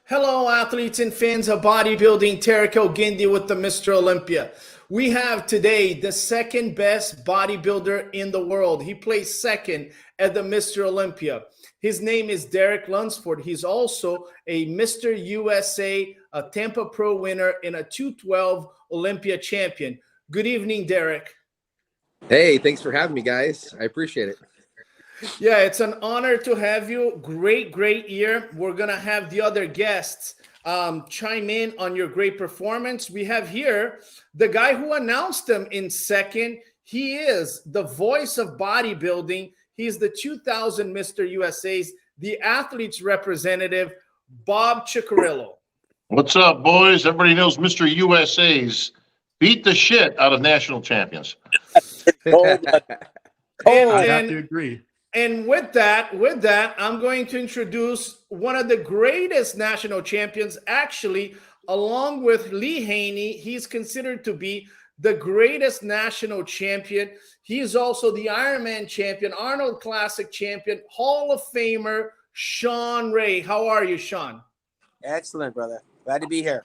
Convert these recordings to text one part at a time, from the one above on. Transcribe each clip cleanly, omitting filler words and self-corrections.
Hello, athletes and fans of bodybuilding. Terrick El Guindy with the Mr. Olympia. We have today the second best bodybuilder in the world. He placed second at the Mr. Olympia. His name is Terrick Lunsford. He's also a Mr. USA, a Tampa Pro winner, and a 212 Olympia champion. Good evening, Terrick. Hey, thanks for having me, guys. I appreciate it. Yeah, it's an honor to have you. Great year. We're going to have the other guests chime in on your great performance. We have here the guy who announced him in second. He is the voice of bodybuilding. He's the 2000 Mr. USA's, the athletes representative, Bob Cicherillo. What's up, boys? Everybody knows Mr. USA's beat the shit out of national champions. I have to agree. And with that, I'm going to introduce one of the greatest national champions, actually, along with Lee Haney. He's considered to be the greatest national champion. He's also the Ironman champion, Arnold Classic champion, Hall of Famer, Shawn Ray. How are you, Shawn? Excellent, brother. Glad to be here.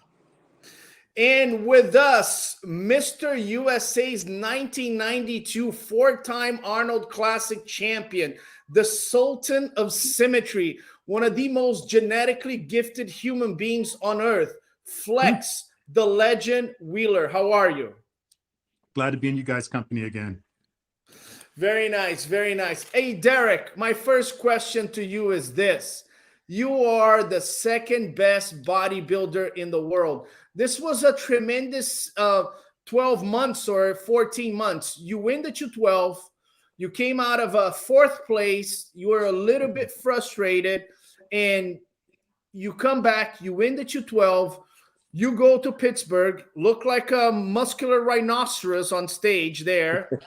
And with us, Mr. USA's 1992 four-time Arnold Classic champion, the Sultan of Symmetry, one of the most genetically gifted human beings on earth, Flex, the legend Wheeler. How are you? Glad to be in you guys' company again. Very nice, very nice. Hey, Terrick, my first question to you is this. You are the second best bodybuilder in the world. This was a tremendous 12 months or 14 months. You win the 212. You came out of a fourth place. You were a little bit frustrated. And you come back. You win the 212. You go to Pittsburgh. Look like a muscular rhinoceros on stage there.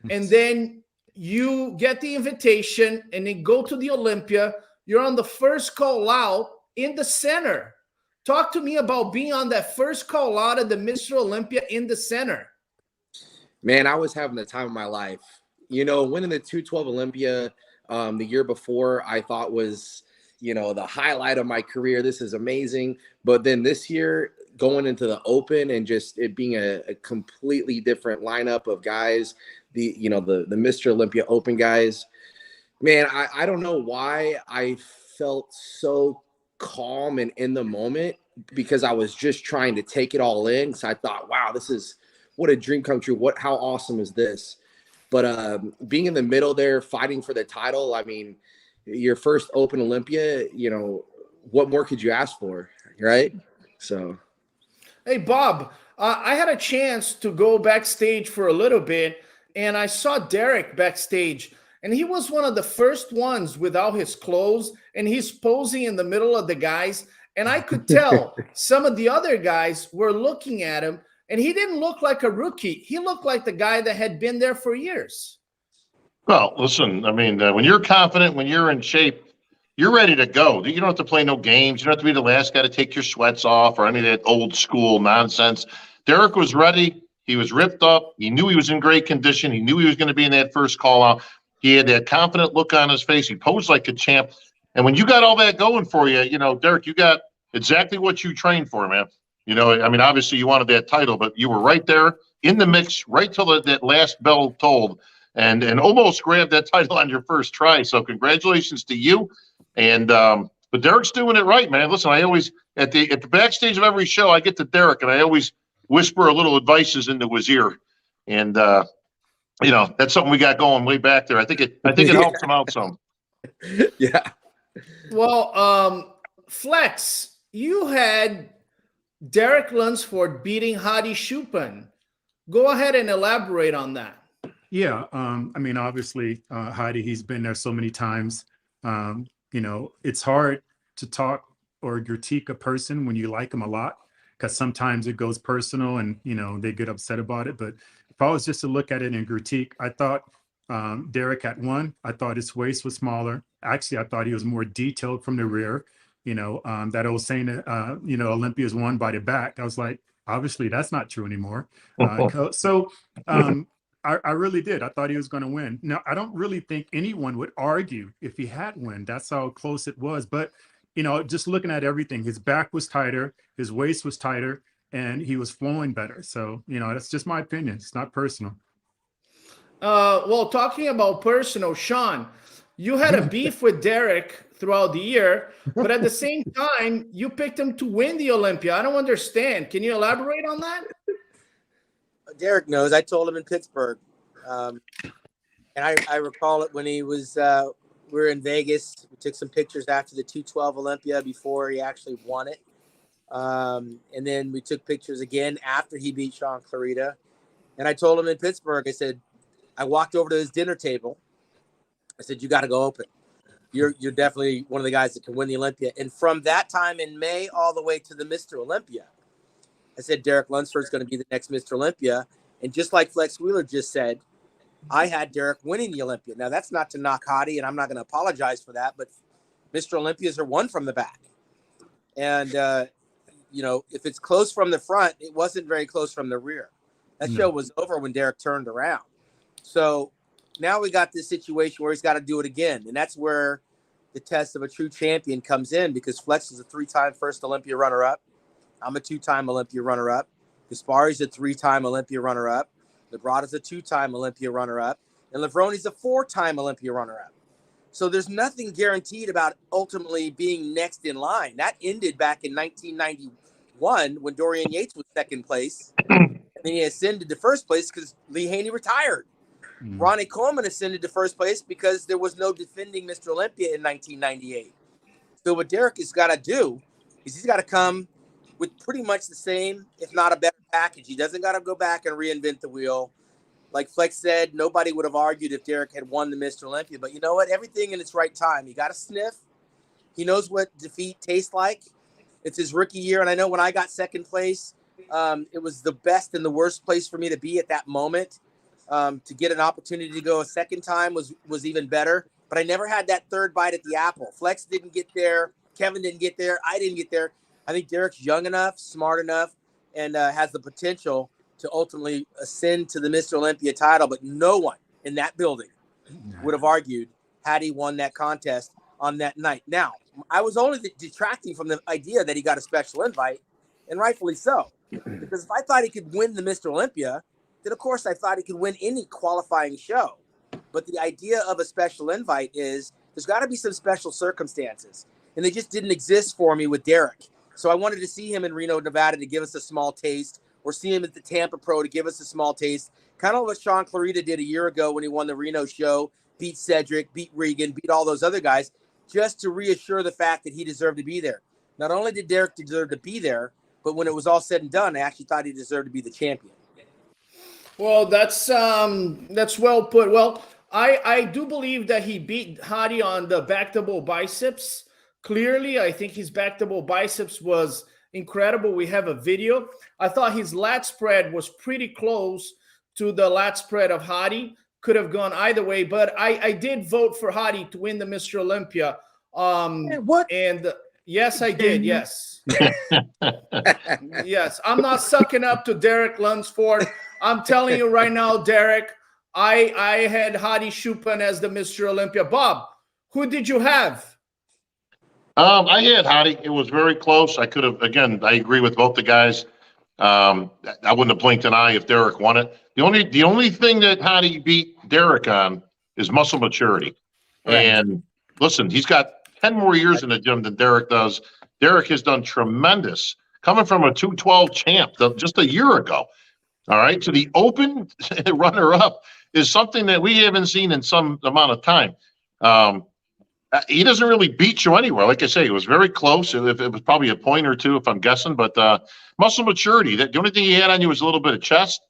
And then you get the invitation and then go to the Olympia. You're on the first call out in the center. Talk to me about being on that first call out of the Mr. Olympia in the center. Man, I was having the time of my life. You know, winning the 212 Olympia the year before, I thought was, you know, the highlight of my career. This is amazing. But then this year, going into the Open and just it being a completely different lineup of guys, the Mr. Olympia Open guys. Man, I don't know why I felt so calm and in the moment, because I was just trying to take it all in. So I thought, wow, this is what a dream come true. How awesome is this? But being in the middle there, fighting for the title, I mean, your first Open Olympia, you know, what more could you ask for, right? So. Hey, Bob, I had a chance to go backstage for a little bit, and I saw Terrick backstage. And he was one of the first ones without his clothes, and he's posing in the middle of the guys. And I could tell some of the other guys were looking at him, and he didn't look like a rookie. He looked like the guy that had been there for years. Well, listen, I mean, when you're confident, when you're in shape, you're ready to go. You don't have to play no games. You don't have to be the last guy to take your sweats off or any of that old school nonsense. Terrick was ready. He was ripped up. He knew he was in great condition. He knew he was going to be in that first call out. He had that confident look on his face. He posed like a champ. And when you got all that going for you, you know, Terrick, you got exactly what you trained for, man. You know, I mean, obviously you wanted that title, but you were right there in the mix right till that last bell tolled and almost grabbed that title on your first try. So congratulations to you. And but Terrick's doing it right, man. Listen, I always at the backstage of every show, I get to Terrick and I always whisper a little advices into his ear. And you know, that's something we got going way back there. I think it helps him out some. Yeah. Well, Flex, you had Terrick Lunsford beating Hadi Choopan. Go ahead and elaborate on that. Yeah. I mean, obviously, Hadi, he's been there so many times. You know, it's hard to talk or critique a person when you like them a lot, because sometimes it goes personal and, you know, they get upset about it. But if I was just to look at it and critique, I thought Terrick had won. I thought his waist was smaller. Actually, I thought he was more detailed from the rear. You know, that old saying, you know, Olympia's won by the back. I was like, obviously, that's not true anymore. I really did. I thought he was going to win. Now, I don't really think anyone would argue if he had won. That's how close it was. But you know, just looking at everything, his back was tighter, his waist was tighter, and he was flowing better. So, you know, that's just my opinion. It's not personal. Well, talking about personal, Shawn, you had a beef with Derek throughout the year, but at the same time, you picked him to win the Olympia. I don't understand. Can you elaborate on that? Derek knows. I told him in Pittsburgh. And I recall it when he was, we were in Vegas. We took some pictures after the 212 Olympia before he actually won it. And then we took pictures again after he beat Shawn Clarida. And I told him in Pittsburgh, I said, I walked over to his dinner table. I said, you got to go open. You're definitely one of the guys that can win the Olympia. And from that time in May all the way to the Mr. Olympia, I said, Derek Lunsford's going to be the next Mr. Olympia. And just like Flex Wheeler just said, I had Derek winning the Olympia. Now, that's not to knock Hadi, and I'm not going to apologize for that, but Mr. Olympias are won from the back. And, you know, if it's close from the front, it wasn't very close from the rear. That show was over when Derek turned around. So now we got this situation where he's got to do it again. And that's where the test of a true champion comes in, because Flex is a 3-time first Olympia runner-up. I'm a 2-time Olympia runner-up. Gaspari's a 3-time Olympia runner-up. Labrada's a 2-time Olympia runner-up. And Lavroni's a 4-time Olympia runner-up. So there's nothing guaranteed about ultimately being next in line. That ended back in 1991 when Dorian Yates was second place. And then he ascended to first place because Lee Haney retired. Ronnie Coleman ascended to first place because there was no defending Mr. Olympia in 1998. So what Derek has got to do is he's got to come with pretty much the same, if not a better package. He doesn't got to go back and reinvent the wheel. Like Flex said, nobody would have argued if Derek had won the Mr. Olympia. But you know what? Everything in its right time. He got to sniff. He knows what defeat tastes like. It's his rookie year. And I know when I got second place, it was the best and the worst place for me to be at that moment. To get an opportunity to go a second time was even better. But I never had that third bite at the apple. Flex didn't get there. Kevin didn't get there. I didn't get there. I think Derek's young enough, smart enough, and has the potential to ultimately ascend to the Mr. Olympia title. But no one in that building would have argued had he won that contest on that night. Now, I was only detracting from the idea that he got a special invite, and rightfully so. Because if I thought he could win the Mr. Olympia, then of course I thought he could win any qualifying show. But the idea of a special invite is there's got to be some special circumstances. And they just didn't exist for me with Derek. So I wanted to see him in Reno, Nevada to give us a small taste, or see him at the Tampa Pro to give us a small taste. Kind of what Shawn Clarida did a year ago when he won the Reno show, beat Cedric, beat Regan, beat all those other guys, just to reassure the fact that he deserved to be there. Not only did Derek deserve to be there, but when it was all said and done, I actually thought he deserved to be the champion. Well, that's well put. Well, I do believe that he beat Hadi on the back double biceps. Clearly, I think his back double biceps was incredible. We have a video. I thought his lat spread was pretty close to the lat spread of Hadi. Could have gone either way, but I did vote for Hadi to win the Mr. Olympia. What? And yes, I did. Yes. Yes. I'm not sucking up to Derek Lunsford. I'm telling you right now, Derek, I had Hadi Choopan as the Mr. Olympia. Bob, who did you have? I had Hadi. It was very close. I could have, again, I agree with both the guys. I wouldn't have blinked an eye if Derek won it. The only thing that Hadi beat Derek on is muscle maturity. Right. And listen, he's got 10 more years in the gym than Derek does. Derek has done tremendous coming from a 212 champ just a year ago. All right. So the open runner-up is something that we haven't seen in some amount of time. He doesn't really beat you anywhere. Like I say, it was very close. It was probably a point or two, if I'm guessing. But muscle maturity, the only thing he had on you was a little bit of chest.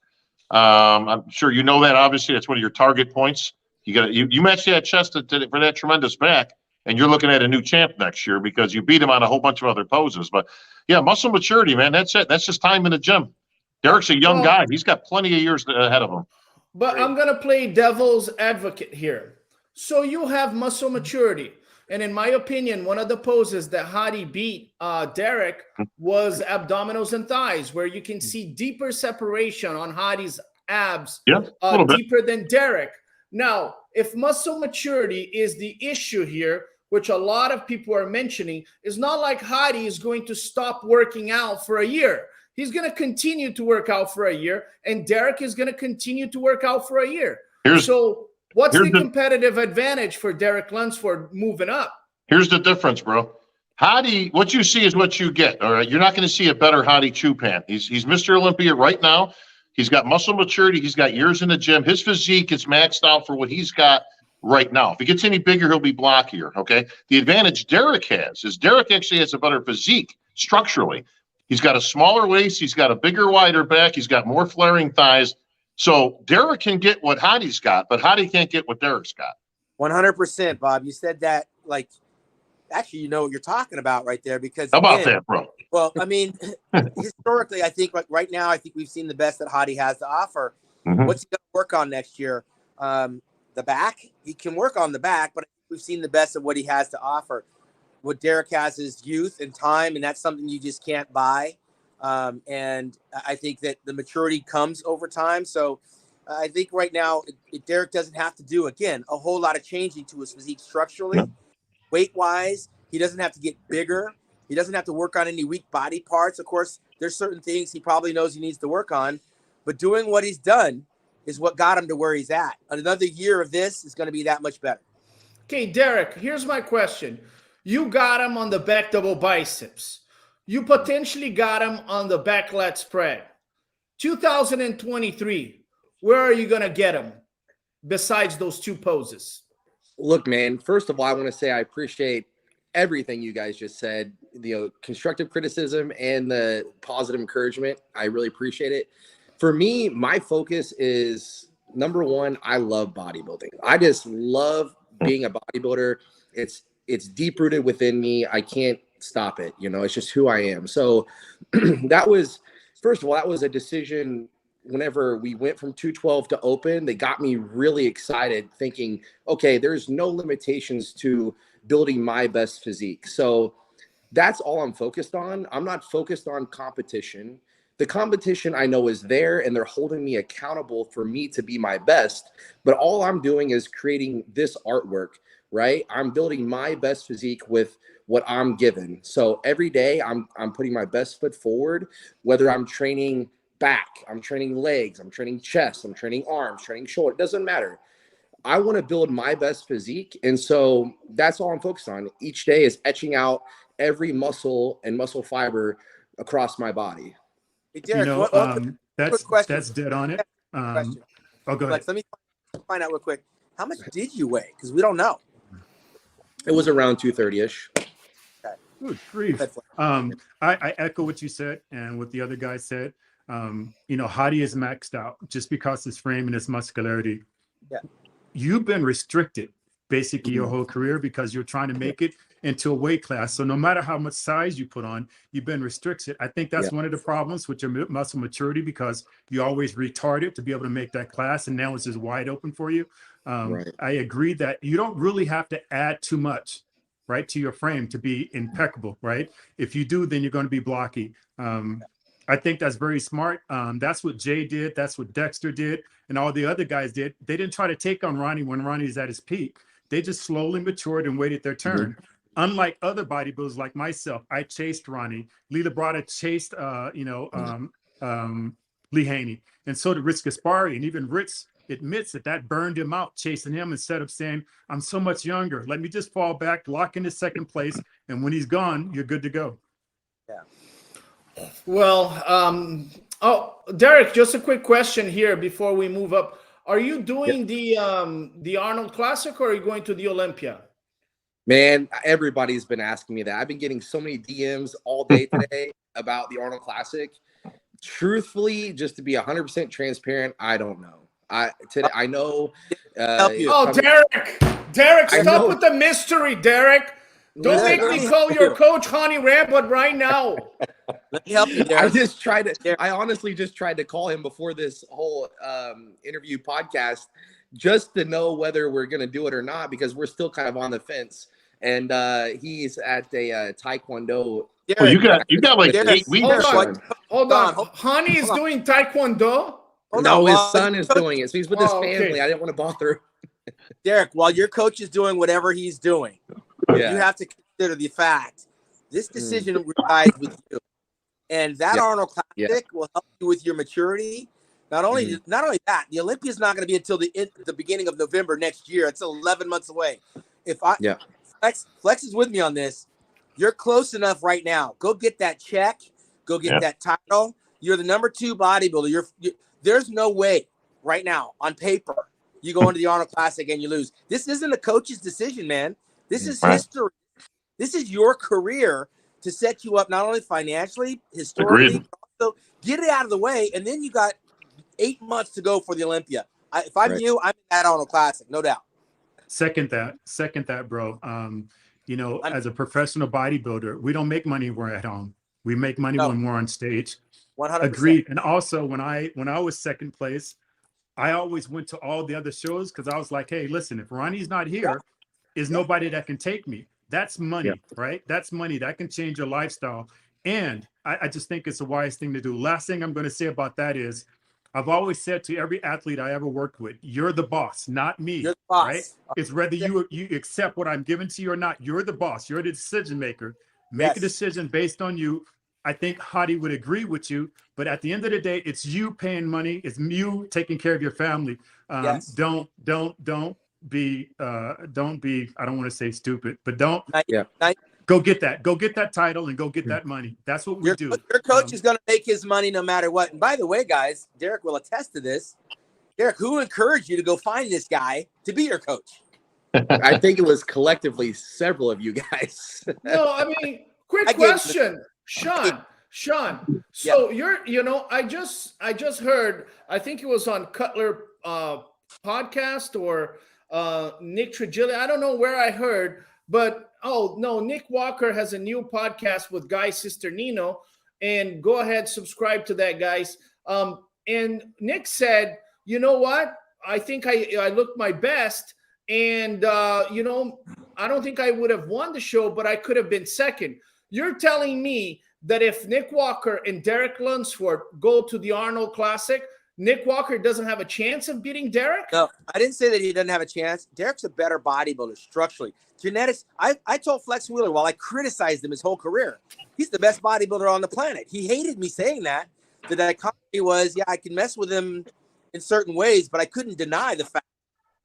I'm sure you know that. Obviously, that's one of your target points. You match that chest for that tremendous back, and you're looking at a new champ next year because you beat him on a whole bunch of other poses. But yeah, muscle maturity, man. That's it. That's just time in the gym. Derek's a young guy. He's got plenty of years ahead of him. But I'm going to play devil's advocate here. So you have muscle maturity. And in my opinion, one of the poses that Hadi beat Derek was abdominals and thighs, where you can see deeper separation on Hadi's abs, deeper than Derek. Now, if muscle maturity is the issue here, which a lot of people are mentioning, is not like Hadi is going to stop working out for a year. He's going to continue to work out for a year, and Derek is going to continue to work out for a year. So what's the competitive advantage for Derek Lunsford moving up? Here's the difference, bro. Hadi, what you see is what you get. All right, you're not going to see a better Hadi Chupan. He's Mr. Olympia right now. He's got muscle maturity. He's got years in the gym. His physique is maxed out for what he's got right now. If he gets any bigger, he'll be blockier. Okay. The advantage Derek has is Derek actually has a better physique structurally. He's got a smaller waist. He's got a bigger, wider back. He's got more flaring thighs. So Derek can get what Hadi's got, but Hadi can't get what Derek's got. 100%, Bob. You said that like. Actually, you know what you're talking about right there, because how about that, bro? Well, I mean, historically, I think like right now, I think we've seen the best that Hadi has to offer. What's he going to work on next year? The back. He can work on the back, but we've seen the best of what he has to offer. What Derek has is youth and time, and that's something you just can't buy. And I think that the maturity comes over time. So I think right now, Derek doesn't have to do, again, a whole lot of changing to his physique structurally. Weight-wise, he doesn't have to get bigger. He doesn't have to work on any weak body parts. Of course, there's certain things he probably knows he needs to work on, but doing what he's done is what got him to where he's at. Another year of this is going to be that much better. Okay, Derek, here's my question. You got him on the back double biceps. You potentially got him on the back lat spread. 2023, where are you going to get him besides those two poses? Look, man, first of all, I want to say I appreciate everything you guys just said, the constructive criticism and the positive encouragement. I really appreciate it. For me, my focus is, number one, I love bodybuilding. I just love being a bodybuilder. It's deep rooted within me. I can't stop it. You know, it's just who I am. So that was, first of all, that was a decision. Whenever we went from 212 to open, they got me really excited, thinking, okay, there's no limitations to building my best physique. So that's all I'm focused on. I'm not focused on competition. The competition I know is there, and they're holding me accountable for me to be my best. But all I'm doing is creating this artwork, right? I'm building my best physique with what I'm given. So every day I'm putting my best foot forward, whether I'm training back, I'm training legs, I'm training chest, I'm training arms, training shoulder. It doesn't matter. I want to build my best physique. And so that's all I'm focused on. Each day is etching out every muscle and muscle fiber across my body. Hey, Derek, You know, that's dead on it. Go ahead. Let me find out real quick. How much did you weigh? Because we don't know. It was around 230-ish. Good grief. I echo what you said and what the other guy said. You know, Hadi is maxed out just because his frame and his muscularity. Yeah. You've been restricted basically your whole career because you're trying to make it into a weight class. So no matter how much size you put on, you've been restricted. I think that's one of the problems with your muscle maturity, because you always retarded to be able to make that class, and now it's just wide open for you. I agree that you don't really have to add too much, right, to your frame to be impeccable, right? If you do, then you're going to be blocky. I think that's very smart. That's what Jay did. That's what Dexter did. And all the other guys did. They didn't try to take on Ronnie when Ronnie's at his peak. They just slowly matured and waited their turn. Unlike other bodybuilders like myself, I chased Ronnie. Lee Labrada chased, Lee Haney. And so did Rich Gaspari. And even Rich admits that burned him out, chasing him instead of saying, I'm so much younger. Let me just fall back, lock into second place. And when he's gone, you're good to go. Yeah. Well, Derek, just a quick question here before we move up. Are you doing the Arnold Classic, or are you going to the Olympia? Man, everybody's been asking me that. I've been getting so many DMs all day today about the Arnold Classic. Truthfully, just to be 100% transparent, I don't know. I know. Derek, stop with the mystery, Derek. Don't make me call your coach Honey Rampant right now. Let me help you, Derek. I honestly just tried to call him before this whole interview podcast just to know whether we're going to do it or not, because we're still kind of on the fence. And he's at a Taekwondo. Derek, well, you got like Derek, 8 weeks. Hold on. Honey is doing Taekwondo? His son is doing it. So he's with his family. I didn't want to bother him. Derek, while your coach is doing whatever he's doing, Yeah. you have to consider the fact this decision resides with you. And that Arnold Classic will help you with your maturity. Not only that, the Olympia is not going to be until the beginning of November next year. It's 11 months away. If Flex is with me on this, you're close enough right now. Go get that check. Go get that title. You're the number 2 bodybuilder. There's no way right now on paper you go into the Arnold Classic and you lose. This isn't a coach's decision, man. This is history. This is your career to set you up not only financially, historically, but also get it out of the way. And then you got 8 months to go for the Olympia. If I'm you, I'm in that Arnold Classic, no doubt. Second that, bro. You know, as a professional bodybuilder, we don't make money when we're at home. We make money when we're on stage. 100%. Agreed. And also, when I was second place, I always went to all the other shows because I was like, hey, listen, if Ronnie's not here, is nobody that can take me. That's money, right? That's money that can change your lifestyle. And I just think it's a wise thing to do. Last thing I'm going to say about that is, I've always said to every athlete I ever worked with, you're the boss, not me. You're the boss. Right? It's whether you accept what I'm giving to you or not. You're the boss. You're the decision maker. Make a decision based on you. I think Hadi would agree with you, but at the end of the day, it's you paying money. It's you taking care of your family. Don't be, I don't want to say stupid, but don't. Go get that title and go get that money. That's what we do. Your coach is going to make his money no matter what. And by the way, guys, Derek will attest to this. Derek, who encouraged you to go find this guy to be your coach? I think it was collectively several of you guys. No, I mean, quick question, Shawn. So I just heard, I think it was on Cutler podcast or Nick Trigili. I don't know where I heard, but Nick Walker has a new podcast with Guy Cisternino, and go ahead, subscribe to that, guys. And Nick said, you know what? I think I looked my best, and I don't think I would have won the show, but I could have been second. You're telling me that if Nick Walker and Derek Lunsford go to the Arnold Classic, Nick Walker doesn't have a chance of beating Derek? No, I didn't say that he doesn't have a chance. Derek's a better bodybuilder structurally. Genetics, I told Flex Wheeler while I criticized him his whole career, he's the best bodybuilder on the planet. He hated me saying that. The dichotomy was, I can mess with him in certain ways, but I couldn't deny the fact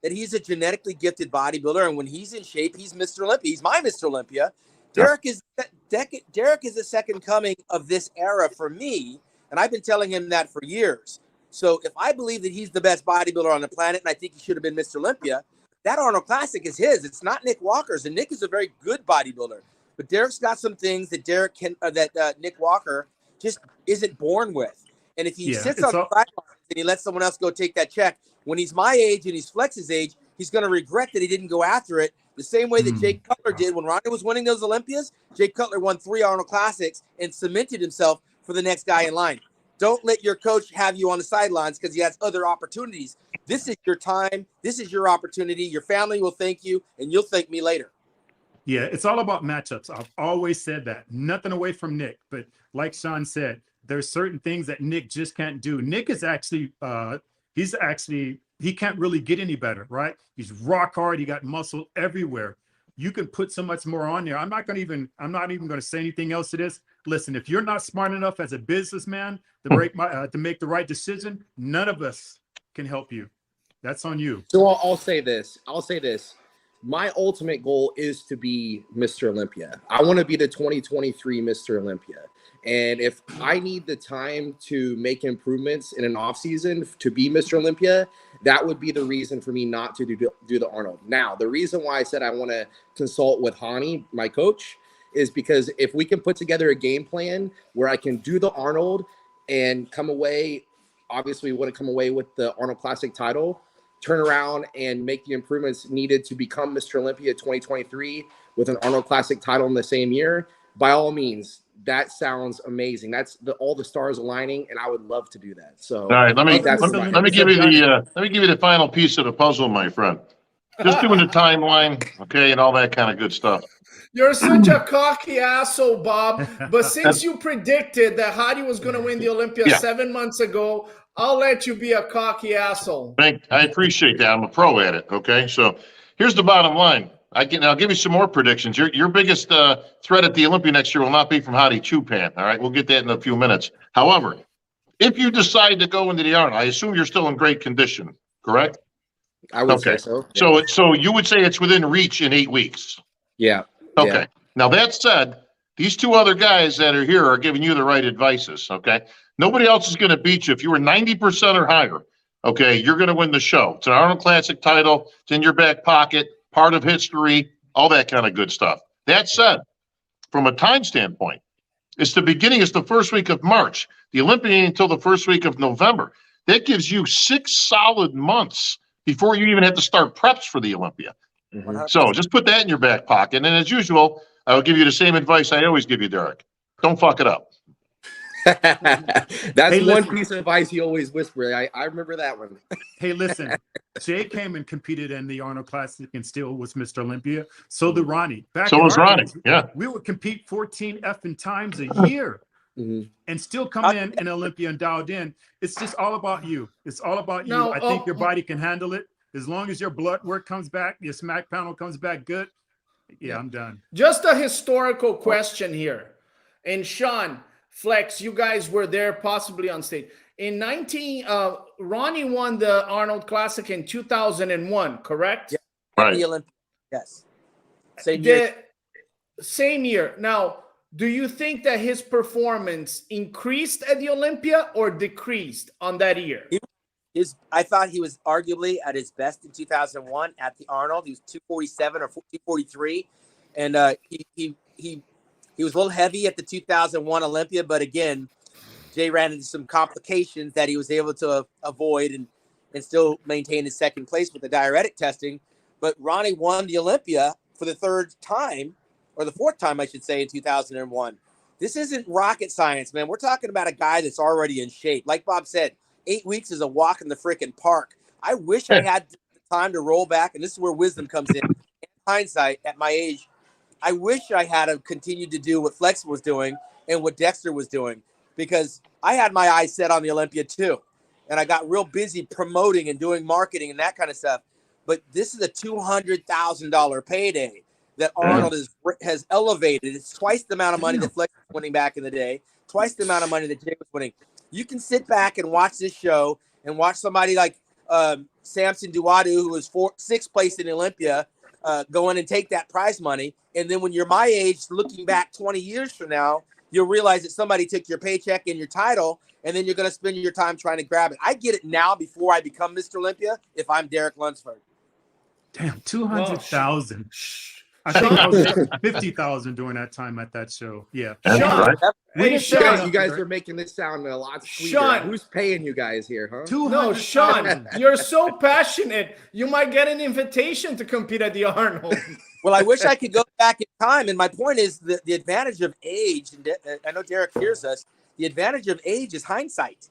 that he's a genetically gifted bodybuilder, and when he's in shape, he's Mr. Olympia. He's my Mr. Olympia. Derek is the second coming of this era for me, and I've been telling him that for years. So if I believe that he's the best bodybuilder on the planet, and I think he should have been Mr. Olympia, that Arnold Classic is his. It's not Nick Walker's, and Nick is a very good bodybuilder. But Derek's got some things that Nick Walker just isn't born with. And if he sits on the sidelines and he lets someone else go take that check, when he's my age and he's Flex's age, he's going to regret that he didn't go after it the same way that Jake Cutler did when Ronnie was winning those Olympias. Jake Cutler won 3 Arnold Classics and cemented himself for the next guy in line. Don't let your coach have you on the sidelines because he has other opportunities. This is your time. This is your opportunity. Your family will thank you, and you'll thank me later. Yeah, it's all about matchups. I've always said that. Nothing away from Nick, but like Shawn said, there's certain things that Nick just can't do. Nick is actually, he can't really get any better, right? He's rock hard. He got muscle everywhere. You can put so much more on there. I'm not even going to say anything else to this. Listen, if you're not smart enough as a businessman to make the right decision, none of us can help you. That's on you. So I'll say this. My ultimate goal is to be Mr. Olympia. I want to be the 2023 Mr. Olympia. And if I need the time to make improvements in an off season to be Mr. Olympia, that would be the reason for me not to do the Arnold. Now, the reason why I said I want to consult with Hani, my coach, is because if we can put together a game plan where I can do the Arnold and come away, obviously we want to come away with the Arnold Classic title, turn around and make the improvements needed to become Mr. Olympia 2023 with an Arnold Classic title in the same year, by all means, that sounds amazing. That's all the stars aligning, and I would love to do that. So, all right, let me give you the final piece of the puzzle, my friend. Just doing the timeline, okay, and all that kind of good stuff. You're such a cocky asshole, Bob. But since you predicted that Hadi was going to win the Olympia 7 months ago, I'll let you be a cocky asshole. I appreciate that. I'm a pro at it, okay? So here's the bottom line. I'll give you some more predictions. Your biggest threat at the Olympia next year will not be from Hadi Chupan. All right, we'll get that in a few minutes. However, if you decide to go into the Arnold, I assume you're still in great condition, correct? I would say so. So you would say it's within reach in 8 weeks. Yeah. Okay. Yeah. Now that said, these two other guys that are here are giving you the right advices. Okay. Nobody else is going to beat you. If you were 90% or higher, okay, you're going to win the show. It's an Arnold Classic title. It's in your back pocket, part of history, all that kind of good stuff. That said, from a time standpoint, it's the first week of March. The Olympia ain't until the first week of November. That gives you 6 solid months before you even have to start preps for the Olympia. Mhm. So just put that in your back pocket. And as usual, I will give you the same advice I always give you, Derek. Don't fuck it up. That's Hey, one listen. piece of advice he always whispered. I remember that one. Hey, listen, Jay came and competed in the Arnold Classic and still was Mr. Olympia. So did Ronnie. Back So in was our Ronnie. days, Yeah. we would compete 14 effing times a year Mhm. and still come in Olympia and dialed in. It's just all about you. It's all about you. No, I think your body can handle it. As long as your blood work comes back, your smack panel comes back good. Yeah, I'm done. Just a historical question here. And Shawn, Flex, you guys were there possibly on stage. In Ronnie won the Arnold Classic in 2001, correct? Yeah. Right. The Olympia. Yes. Same year. Same year. Now, do you think that his performance increased at the Olympia or decreased on that year? I thought he was arguably at his best in 2001 at the Arnold. He was 247 or 243, and he was a little heavy at the 2001 Olympia. But again, Jay ran into some complications that he was able to avoid and still maintain his second place with the diuretic testing. But Ronnie won the Olympia for the third time, or the fourth time, I should say, in 2001. This isn't rocket science, man. We're talking about a guy that's already in shape. Like Bob said, 8 weeks is a walk in the freaking park. I wish I had the time to roll back, and this is where wisdom comes in. In hindsight, at my age, I wish I had continued to do what Flex was doing and what Dexter was doing, because I had my eyes set on the Olympia too. And I got real busy promoting and doing marketing and that kind of stuff. But this is a $200,000 payday that Arnold has elevated. It's twice the amount of money that Flex was winning back in the day, twice the amount of money that Jay was winning. You can sit back and watch this show and watch somebody like Samson Duwadu, who was 6th place in Olympia, go in and take that prize money. And then when you're my age, looking back 20 years from now, you'll realize that somebody took your paycheck and your title, and then you're going to spend your time trying to grab it. I get it now before I become Mr. Olympia if I'm Terrick Lunsford. Damn, 200,000. I think I was making 50,000 during that time at that show. Yeah. That's Shawn, right. hey, Shawn, You guys are making this sound a lot sweeter. Shawn. Who's paying you guys here, huh? No, Shawn, you're so passionate. You might get an invitation to compete at the Arnold. Well, I wish I could go back in time. And my point is the advantage of age, and I know Derek hears us, the advantage of age is hindsight.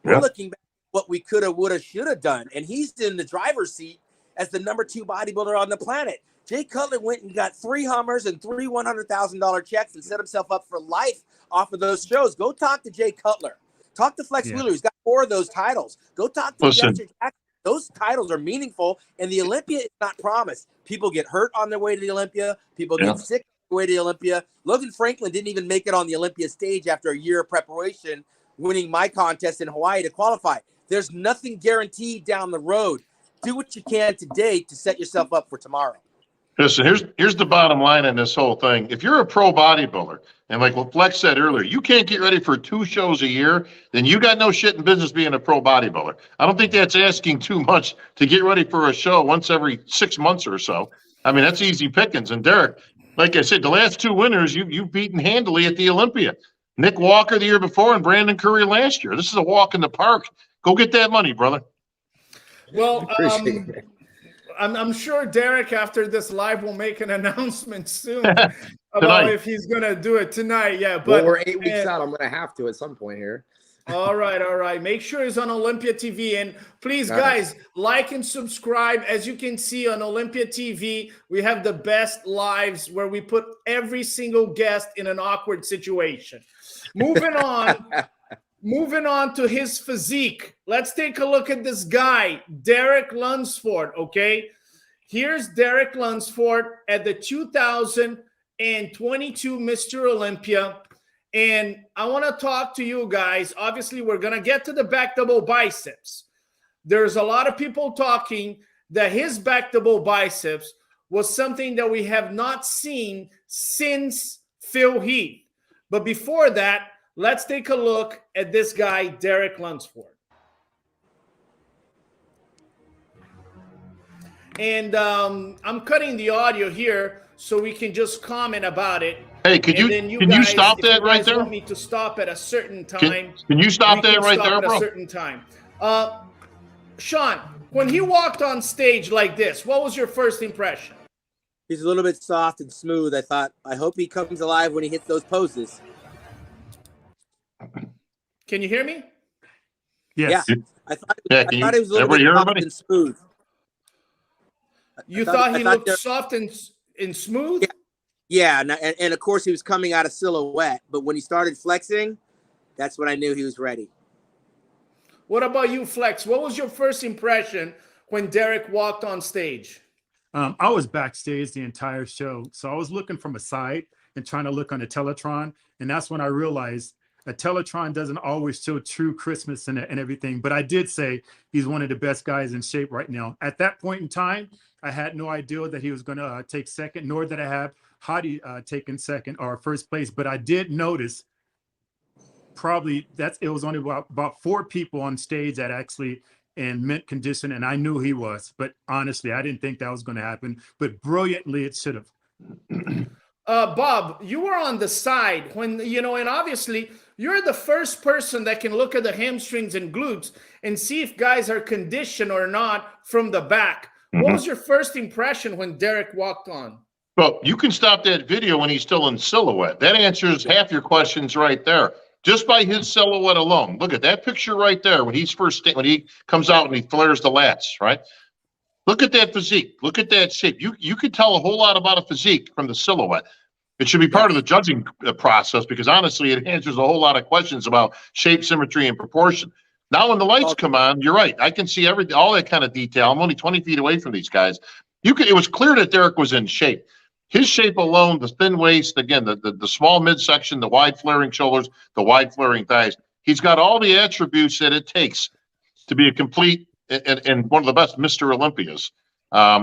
We're looking back at what we could have, would have, should have done. And he's in the driver's seat as the number 2 bodybuilder on the planet. Jay Cutler went and got 3 Hummers and 3 $100,000 checks and set himself up for life off of those shows. Go talk to Jay Cutler. Talk to Flex Wheeler. He's got 4 of those titles. Go talk to Dexter Jackson. Those titles are meaningful, and the Olympia is not promised. People get hurt on their way to the Olympia. People get sick on their way to the Olympia. Logan Franklin didn't even make it on the Olympia stage after a year of preparation, winning my contest in Hawaii to qualify. There's nothing guaranteed down the road. Do what you can today to set yourself up for tomorrow. Listen, here's the bottom line in this whole thing. If you're a pro bodybuilder, and like what Flex said earlier, you can't get ready for 2 shows a year, then you got no shit in business being a pro bodybuilder. I don't think that's asking too much to get ready for a show once every 6 months or so. I mean, that's easy pickings. And Derek, like I said, the last 2 winners you've beaten handily at the Olympia. Nick Walker the year before and Brandon Curry last year. This is a walk in the park. Go get that money, brother. Well, I'm sure Derek, after this live, will make an announcement soon about if he's going to do it tonight. Yeah, but well, we're 8 weeks out. I'm going to have to at some point here. All right. Make sure it's on Olympia TV. And please, guys, like and subscribe. As you can see on Olympia TV, we have the best lives where we put every single guest in an awkward situation. Moving on to his physique. Let's take a look at this guy, Terrick Lunsford, okay? Here's Derek Lunsford at the 2022 Mr. Olympia. And I want to talk to you guys. Obviously, we're going to get to the back double biceps. There's a lot of people talking that his back double biceps was something that we have not seen since Phil Heath. But before that, let's take a look at this guy, Derek Lunsford. And I'm cutting the audio here so we can just comment about it. Hey, can you stop that right there? Want me to stop at a certain time? Can you stop that right there, bro? At a certain time. Shawn, when he walked on stage like this, what was your first impression? He's a little bit soft and smooth. I thought, I hope he comes alive when he hits those poses. Can you hear me? Yes. Yeah. I thought he was a little bit soft and smooth. You thought he looked soft and smooth? Yeah, and of course he was coming out of silhouette, but when he started flexing, that's when I knew he was ready. What about you, Flex? What was your first impression when Derek walked on stage? I was backstage the entire show, so I was looking from a side and trying to look on the Teletron, and that's when I realized a Teletron doesn't always show true Christmas and everything, but I did say he's one of the best guys in shape right now. At that point in time, I had no idea that he was going to take second, nor did I have Hadi taking second or first place, but I did notice it was only about 4 people on stage that actually in mint condition, and I knew he was, but honestly, I didn't think that was going to happen, but brilliantly it should have. Bob, you were on the side when, and obviously you're the first person that can look at the hamstrings and glutes and see if guys are conditioned or not from the back. Mm-hmm. What was your first impression when Derek walked on? Well, you can stop that video when he's still in silhouette. That answers half your questions right there. Just by his silhouette alone. Look at that picture right there when he comes out and he flares the lats, right? Look at that physique. Look at that shape. You could tell a whole lot about a physique from the silhouette. It should be part of the judging process because honestly, it answers a whole lot of questions about shape, symmetry, and proportion. Now, when the lights come on, you're right. I can see everything, all that kind of detail. I'm only 20 feet away from these guys. It was clear that Derek was in shape. His shape alone, the thin waist, again, the small midsection, the wide flaring shoulders, the wide flaring thighs. He's got all the attributes that it takes to be a complete and one of the best Mr. Olympias.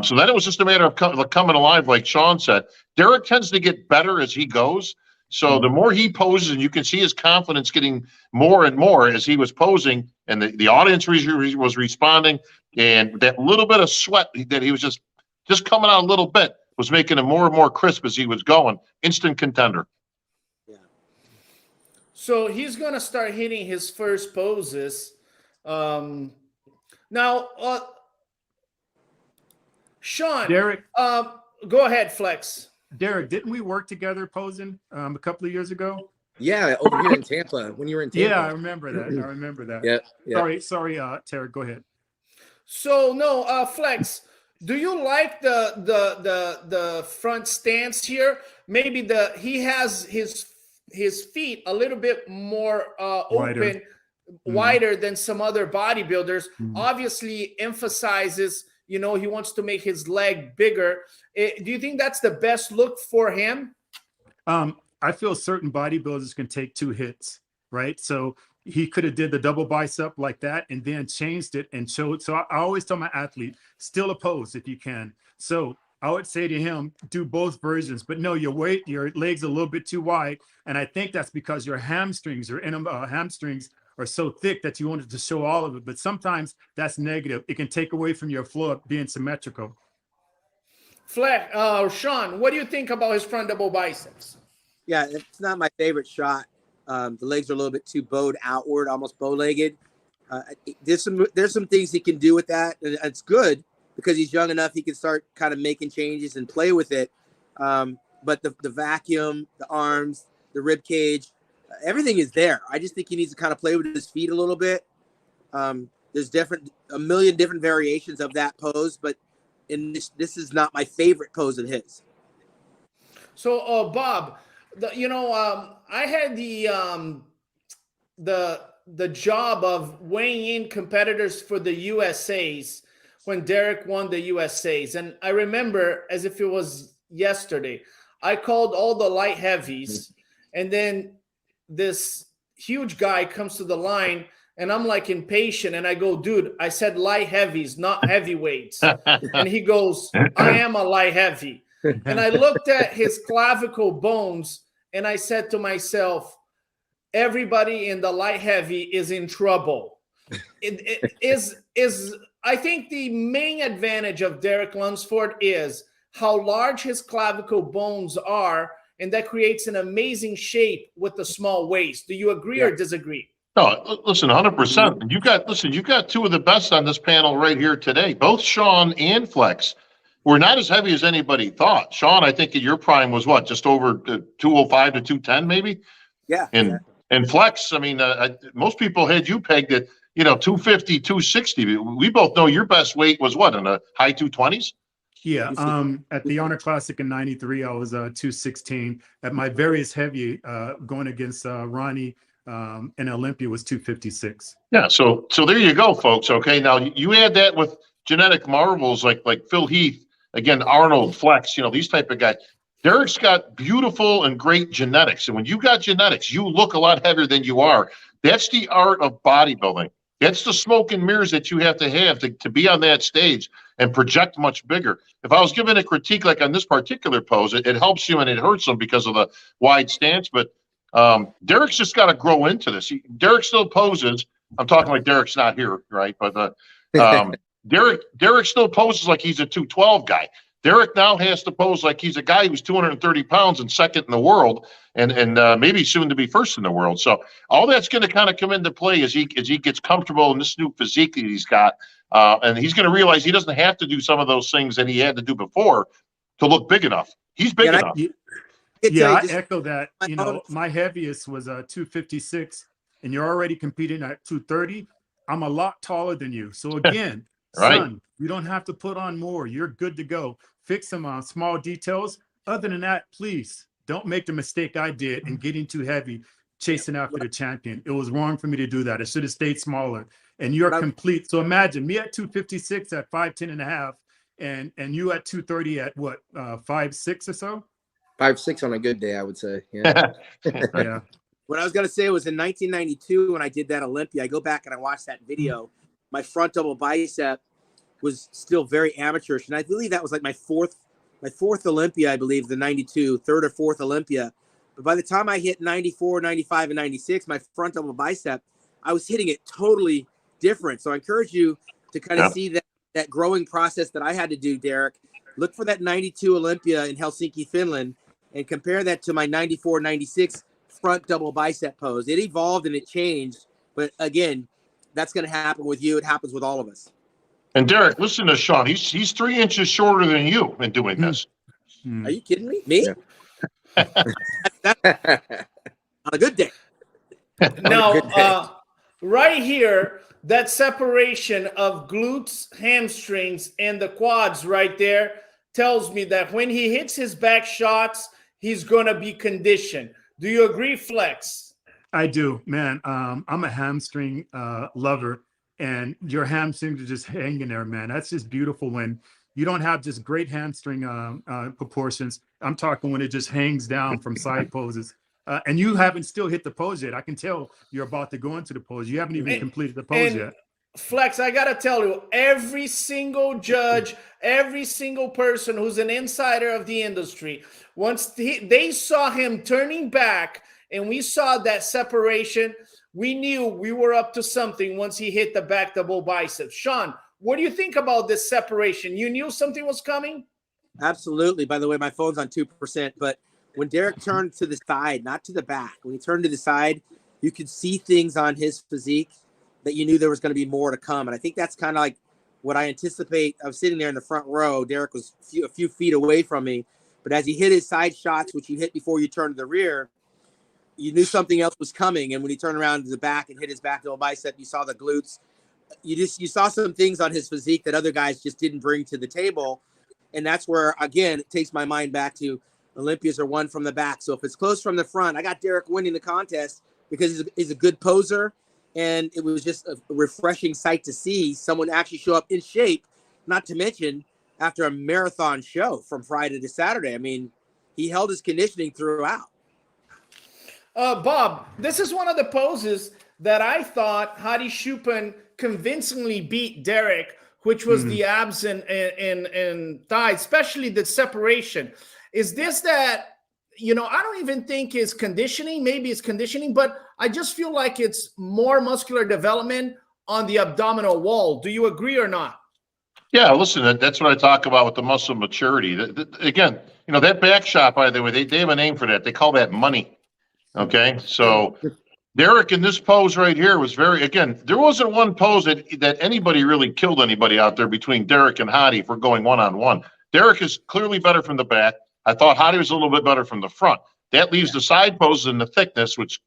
So then it was just a matter of coming alive, like Shawn said. Derek tends to get better as he goes. So the more he poses, and you can see his confidence getting more and more as he was posing, and the audience was responding, and that little bit of sweat that he was just coming out a little bit was making him more and more crisp as he was going. Instant contender. Yeah. So he's going to start hitting his first poses. Now, Shawn, Derek, go ahead, Flex. Derek, didn't we work together posing a couple of years ago? Yeah, over here in Tampa, when you were in Tampa. Yeah, I remember that. Yeah. Sorry, Terrick, go ahead. So no, Flex, do you like the front stance here? Maybe he has his feet a little bit more open, wider than some other bodybuilders. Obviously emphasizes, he wants to make his leg bigger. Do you think that's the best look for him? I feel certain bodybuilders can take 2 hits, right? So he could have did the double bicep like that and then changed it and showed. So I always tell my athlete, still a pose if you can. So I would say to him, do both versions, but no, your legs are a little bit too wide. And I think that's because your hamstrings are so thick that you wanted to show all of it. But sometimes that's negative. It can take away from your flow being symmetrical. Shawn, what do you think about his front double biceps? Yeah, it's not my favorite shot. The legs are a little bit too bowed outward, almost bow-legged. There's some things he can do with that, and it's good because he's young enough. He can start kind of making changes and play with it. But the vacuum, the arms, the rib cage, everything is there. I just think he needs to kind of play with his feet a little bit. There's a million different variations of that pose, but this is not my favorite pose of his. So, Bob, I had the job of weighing in competitors for the USA's when Derek won the USAs. And I remember as if it was yesterday, I called all the light heavies, and then this huge guy comes to the line, and I'm like impatient, and I go, dude, I said light heavies, not heavyweights. And he goes, I am a light heavy. And I looked at his clavicle bones, and I said to myself, everybody in the light heavy is in trouble. I think the main advantage of Derek Lunsford is how large his clavicle bones are, and that creates an amazing shape with the small waist. Do you agree or disagree? No, listen, 100%. You've got two of the best on this panel right here today. Both Shawn and Flex were not as heavy as anybody thought. Shawn, I think at your prime was what, just over 205 to 210 maybe? Yeah. And Flex, I mean, most people had you pegged at, 250, 260. We both know your best weight was what, in the high 220s? Yeah. At the Honor Classic in '93, I was 216. At my various heavy, going against Ronnie and Olympia, was 256. Yeah. So there you go, folks. Okay. Now you add that with genetic marvels like Phil Heath, again, Arnold, Flex, these type of guys. Derek's got beautiful and great genetics. And when you got genetics, you look a lot heavier than you are. That's the art of bodybuilding. That's the smoke and mirrors that you have to be on that stage and project much bigger. If I was given a critique like on this particular pose, it helps you and it hurts them because of the wide stance. But Derek's just got to grow into this. Derek still poses. I'm talking like Derek's not here, right? But Derek still poses like he's a 212 guy. Derek now has to pose like he's a guy who's 230 pounds and second in the world, and maybe soon to be first in the world. So all that's going to kind of come into play as he gets comfortable in this new physique that he's got, and he's going to realize he doesn't have to do some of those things that he had to do before to look big enough. He's big enough. I echo that. My heaviest was 256, and you're already competing at 230. I'm a lot taller than you. So again, right. Son, you don't have to put on more. You're good to go. Fix some small details. Other than that, please don't make the mistake I did in getting too heavy, chasing after the champion. It was wrong for me to do that. I should have stayed smaller. And you're complete. So imagine me at 256 at 5'10" and a half, and you at 230 at what, 5'6" or so? 5'6" on a good day, I would say. Yeah. Yeah. What I was going to say was in 1992 when I did that Olympia, I go back and I watch that video. My front double bicep was still very amateurish, and I believe that was like my fourth Olympia, I believe, the 92, third or fourth Olympia. But by the time I hit 94, 95, and 96, my front double bicep, I was hitting it totally different. So I encourage you to kind of see that growing process that I had to do, Derek. Look for that 92 Olympia in Helsinki, Finland, and compare that to my 94, 96 front double bicep pose. It evolved and it changed, but again, that's going to happen with you. It happens with all of us. And Derek, listen to Shawn. He's 3 inches shorter than you in doing this. Are you kidding me? Me? Yeah. On a good day. Now, right here, that separation of glutes, hamstrings, and the quads right there tells me that when he hits his back shots, he's going to be conditioned. Do you agree, Flex? I do, man. I'm a hamstring lover, and your hamstrings are just hanging there, man. That's just beautiful when you don't have just great hamstring proportions. I'm talking when it just hangs down from side poses. And you haven't still hit the pose yet. I can tell you're about to go into the pose. You haven't even completed the pose yet. Flex, I got to tell you, every single judge, every single person who's an insider of the industry, once they saw him turning back and we saw that separation, we knew we were up to something once he hit the back double biceps. Shawn, what do you think about this separation? You knew something was coming? Absolutely. By the way, my phone's on 2%, but when Derek turned to the side, not to the back, when he turned to the side, you could see things on his physique that you knew there was going to be more to come. And I think that's kind of like what I anticipate. I was sitting there in the front row. Derek was a few feet away from me. But as he hit his side shots, which you hit before you turned to the rear, you knew something else was coming. And when he turned around to the back and hit his back double bicep, you saw the glutes. You saw some things on his physique that other guys just didn't bring to the table. And that's where, again, it takes my mind back to Olympias are won from the back. So if it's close from the front, I got Derek winning the contest because he's a good poser. And it was just a refreshing sight to see someone actually show up in shape Not to mention after a marathon show from Friday to Saturday. I mean, he held his conditioning throughout. Bob, this is one of the poses that I thought Hadi Choopan convincingly beat Derek, which was the abs and thighs, especially the separation. Is this that, I don't even think it's conditioning. Maybe it's conditioning, but I just feel like it's more muscular development on the abdominal wall. Do you agree or not? Yeah, listen, that's what I talk about with the muscle maturity. Again, that back shot, by the way, they have a name for that. They call that money. Okay, so Derek in this pose right here was there wasn't one pose that anybody really killed anybody out there between Derek and Hadi for going one-on-one. Derek is clearly better from the back. I thought Hadi was a little bit better from the front. That leaves the side poses and the thickness, which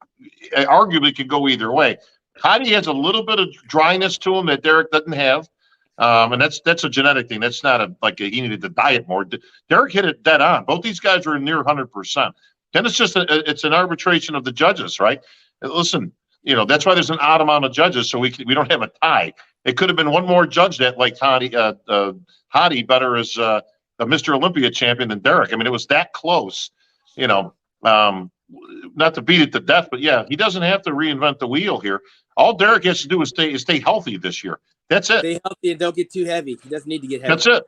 arguably could go either way. Hadi has a little bit of dryness to him that Derek doesn't have. And that's a genetic thing. That's not he needed to diet more. Derek hit it dead on. Both these guys were near 100%. Then it's just it's an arbitration of the judges, right? Listen, that's why there's an odd amount of judges, so we don't have a tie. It could have been one more judge that liked Hadi better as a Mr. Olympia champion than Derek. I mean, it was that close. Not to beat it to death, but yeah, he doesn't have to reinvent the wheel here. All Derek has to do is stay healthy this year. That's it. Stay healthy and don't get too heavy. He doesn't need to get heavy. That's it.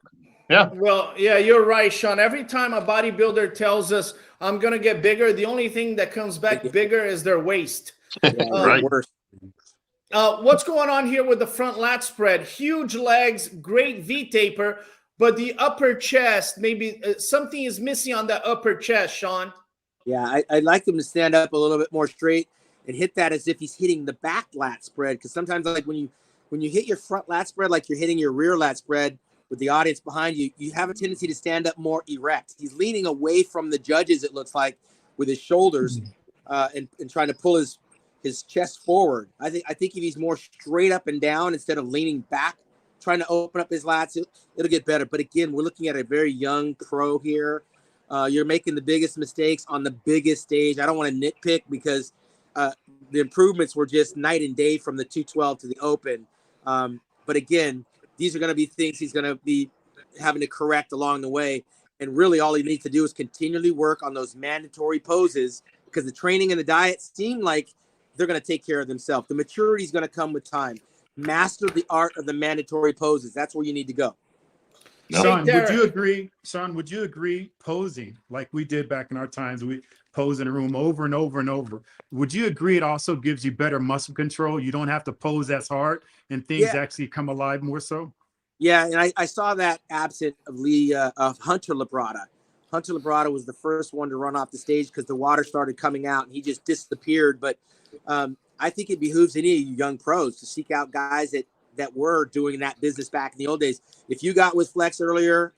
Yeah. Well, yeah, you're right, Shawn. Every time a bodybuilder tells us I'm going to get bigger, the only thing that comes back bigger is their waist. Right. What's going on here with the front lat spread? Huge legs, great V-taper, but the upper chest, maybe something is missing on that upper chest, Shawn. Yeah, I'd like him to stand up a little bit more straight and hit that as if he's hitting the back lat spread. Because sometimes, like when you hit your front lat spread, like you're hitting your rear lat spread with the audience behind you, you have a tendency to stand up more erect. He's leaning away from the judges, it looks like, with his shoulders and trying to pull his chest forward. I think if he's more straight up and down instead of leaning back, trying to open up his lats, it'll get better. But again, we're looking at a very young pro here. You're making the biggest mistakes on the biggest stage. I don't want to nitpick because the improvements were just night and day from the 212 to the open. But again, these are going to be things he's going to be having to correct along the way. And really all he needs to do is continually work on those mandatory poses because the training and the diet seem like they're going to take care of themselves. The maturity is going to come with time. Master the art of the mandatory poses. That's where you need to go. Shawn, would you agree? Shawn, would you agree posing like we did back in our times? We pose in a room over and over and over. Would you agree it also gives you better muscle control? You don't have to pose as hard and things actually come alive more so? Yeah, and I saw that absent of Hunter Labrada. Hunter Labrada was the first one to run off the stage because the water started coming out and he just disappeared. But I think it behooves any of you young pros to seek out guys that were doing that business back in the old days. If you got with Flex earlier,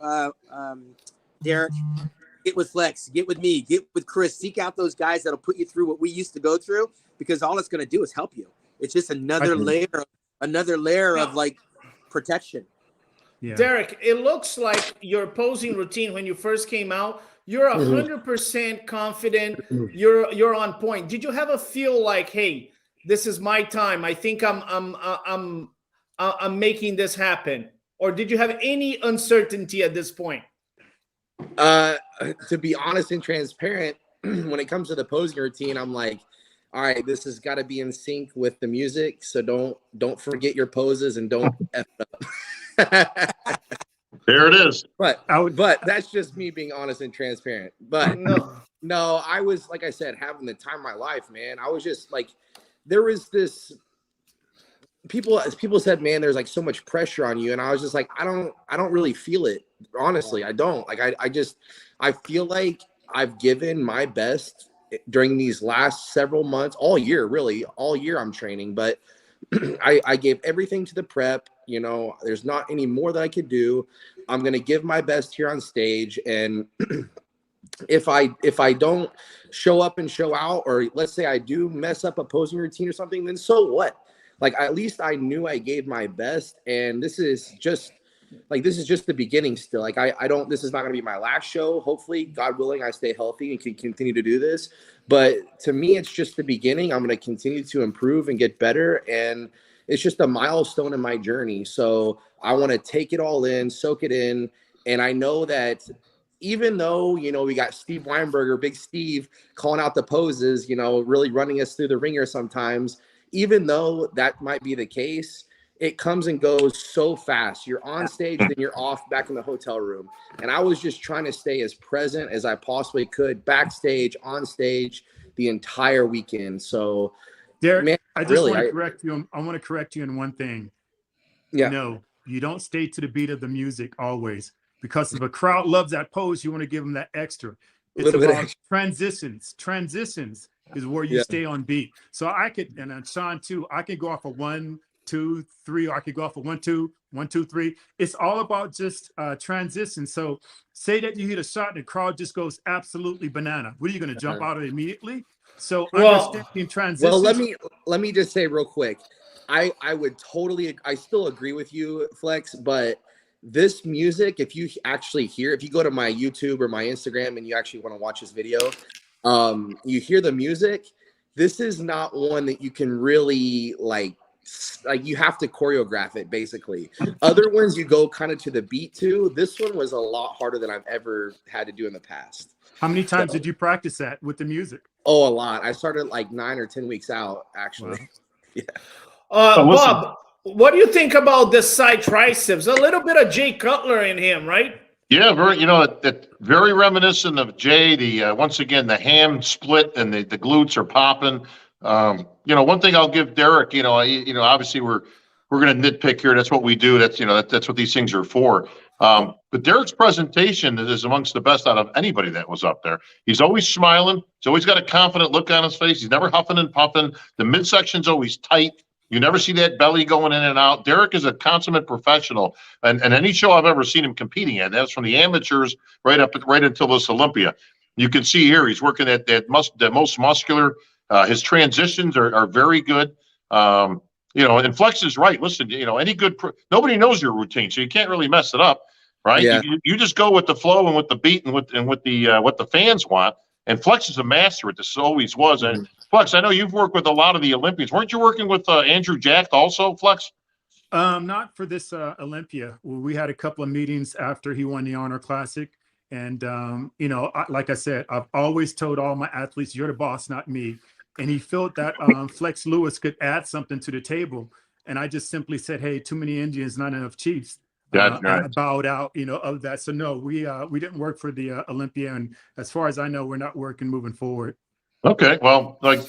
Derek, get with Flex, get with me, get with Chris, seek out those guys that'll put you through what we used to go through because all it's going to do is help you. It's just another layer of like protection. Yeah. Derek, it looks like your posing routine when you first came out, you're 100% confident. You're on point. Did you have a feel like, hey, this is my time. I think I'm making this happen, or did you have any uncertainty at this point? To be honest and transparent, when it comes to the posing routine, I'm like, all right, this has got to be in sync with the music. So don't forget your poses and don't F it up. There it is. But that's just me being honest and transparent. But no, I was, like I said, having the time of my life, man. I was just like, there was this people said, man, there's like so much pressure on you. And I was just like, I don't really feel it. Honestly, I don't. Like, I feel like I've given my best during these last several months, all year I'm training, but I gave everything to the prep. There's not any more that I could do. I'm going to give my best here on stage. And if I don't show up and show out, or let's say I do mess up a posing routine or something, then so what? Like, at least I knew I gave my best. And this is just the beginning still. Like, this is not going to be my last show. Hopefully, God willing, I stay healthy and can continue to do this. But to me, it's just the beginning. I'm going to continue to improve and get better. And it's just a milestone in my journey. So I want to take it all in, soak it in. And I know that even though, you know, we got Steve Weinberger, Big Steve, calling out the poses, you know, really running us through the ringer sometimes, even though that might be the case, it comes and goes so fast. You're on stage, then you're off back in the hotel room. And I was just trying to stay as present as I possibly could, backstage, on stage, the entire weekend. So, Derek, man, I just really, want to correct you. I want to correct you in one thing. yeah, No, you don't stay to the beat of the music always, because if a crowd loves that pose, you want to give them that extra. a It's little bit about extra. transitions. Transitions is where you Yeah. stay on beat. So I could, and Shawn too, I could go off of 1, 2, 3, or I could go off of 1, 2, 1, 2, 3. It's all about just transition. So say that you hit a shot and the crowd just goes absolutely banana. What are you going to jump out of immediately? So Well, understanding transitions. Well, let me just say real quick. I would totally, I still agree with you, Flex, but this music, if you actually hear, if you go to my YouTube or my Instagram and you actually want to watch this video, you hear the music. This is not one that you can really like you have to choreograph it basically. Other ones you go kind of to the beat to. This one was a lot harder than I've ever had to do in the past. How many times did you practice that with the music? Oh, a lot. I started like 9 or 10 weeks out, actually. Wow. Yeah. Bob, what do you think about the side triceps? A little bit of Jay Cutler in him, right? Yeah, very, you know, that very reminiscent of Jay. The once again, the ham split and the glutes are popping. You know, one thing I'll give Derek, you know, obviously we're going to nitpick here. That's what we do. That's, you know, that's what these things are for. But Derek's presentation is amongst the best out of anybody that was up there. He's always smiling. He's always got a confident look on his face. He's never huffing and puffing. The midsection's always tight. You never see that belly going in and out. Derek is a consummate professional, and any show I've ever seen him competing at, that's from the amateurs right until this Olympia. You can see here he's working at that most muscular. His transitions are very good. You know, and Flex is right. Listen, you know, nobody knows your routine, so you can't really mess it up, right? Yeah. You just go with the flow and with the beat and with the what the fans want. And Flex is a master at this, always was. And Flex, I know you've worked with a lot of the Olympians. Weren't you working with Andrew Jack also, Flex? Not for this Olympia. We had a couple of meetings after he won the Honor Classic. And, you know, like I said, I've always told all my athletes, you're the boss, not me. And he felt that Flex Lewis could add something to the table. And I just simply said, hey, too many Indians, not enough Chiefs. I bowed out, you know, of that. So no, we didn't work for the Olympia, and as far as I know, we're not working moving forward. Okay, well, like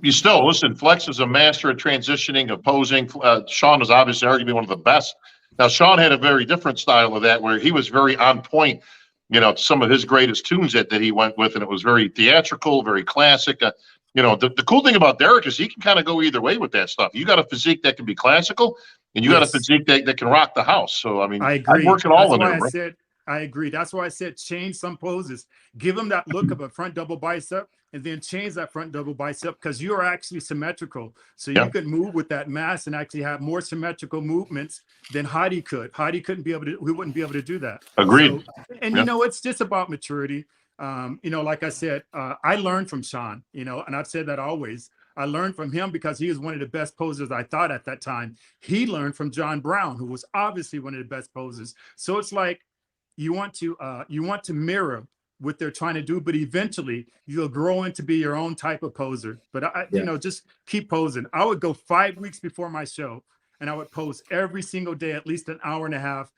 you still listen. Flex is a master at transitioning, of posing. Shawn was obviously arguably one of the best. Now, Shawn had a very different style of that, where he was very on point. You know, some of his greatest tunes that he went with, and it was very theatrical, very classic. You know, the cool thing about Derek is he can kind of go either way with that stuff. You got a physique that can be classical, and you got a physique that can rock the house. So, I mean, I agree. I'd work it all in there, right? I agree. That's why I said change some poses. Give him that look of a front double bicep, and then change that front double bicep, because you are actually symmetrical. So you can move with that mass and actually have more symmetrical movements than Heidi could. Heidi couldn't be able to, we wouldn't be able to do that. Agreed. So, and you know, it's just about maturity. You know, like I said, I learned from Shawn, you know, and I've said that always. I learned from him because he was one of the best posers I thought at that time. He learned from John Brown, who was obviously one of the best posers. So it's like you want to mirror what they're trying to do, but eventually you'll grow into be your own type of poser. But you know, just keep posing. I would go 5 weeks before my show, and I would pose every single day, at least an hour and a half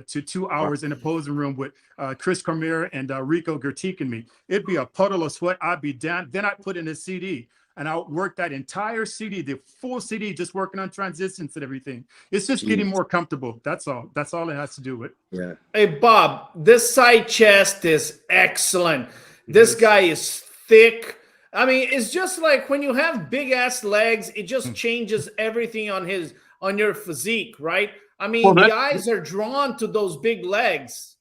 to 2 hours in a posing room with Chris Cormier and Rico Gertique and me. It'd be a puddle of sweat. I'd be down. Then I'd put in a CD. And I work that entire CD, the full CD, just working on transitions and everything. It's just getting more comfortable. That's all. That's all it has to do with. Yeah. Hey, Bob, this side chest is excellent. This guy is thick. I mean, it's just like when you have big ass legs, it just changes everything on your physique, right? I mean, the eyes are drawn to those big legs.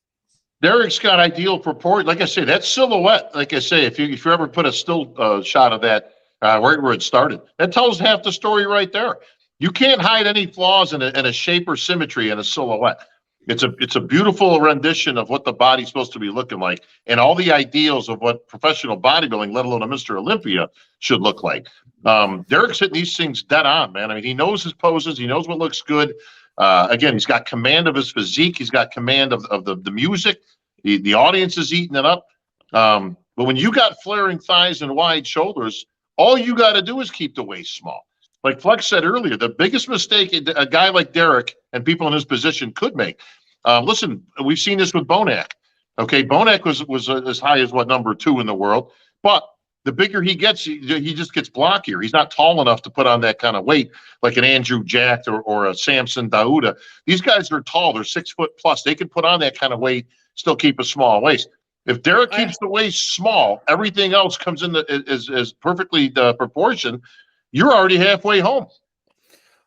Derek's got ideal proportion. Like I say, that silhouette, like I say, if you ever put a still shot of that, right where it started, that tells half the story right there. You can't hide any flaws in a shape or symmetry in a silhouette. It's a beautiful rendition of what the body's supposed to be looking like, and all the ideals of what professional bodybuilding, let alone a Mr. Olympia, should look like. Derek's hitting these things dead on, man. I mean, he knows his poses. He knows what looks good. Again, he's got command of his physique. He's got command of the music. The audience is eating it up. But when you got flaring thighs and wide shoulders, all you got to do is keep the waist small. Like Flex said earlier, the biggest mistake a guy like Derek and people in his position could make. Listen, we've seen this with Bonac. Okay, Bonac was as high as number 2 in the world, but the bigger he gets, he just gets blockier. He's not tall enough to put on that kind of weight like an Andrew Jack or a Samson Dauda. These guys are tall; they're 6 foot plus. They can put on that kind of weight, still keep a small waist. If Derek keeps the waist small, everything else comes in is perfectly proportioned. You're already halfway home.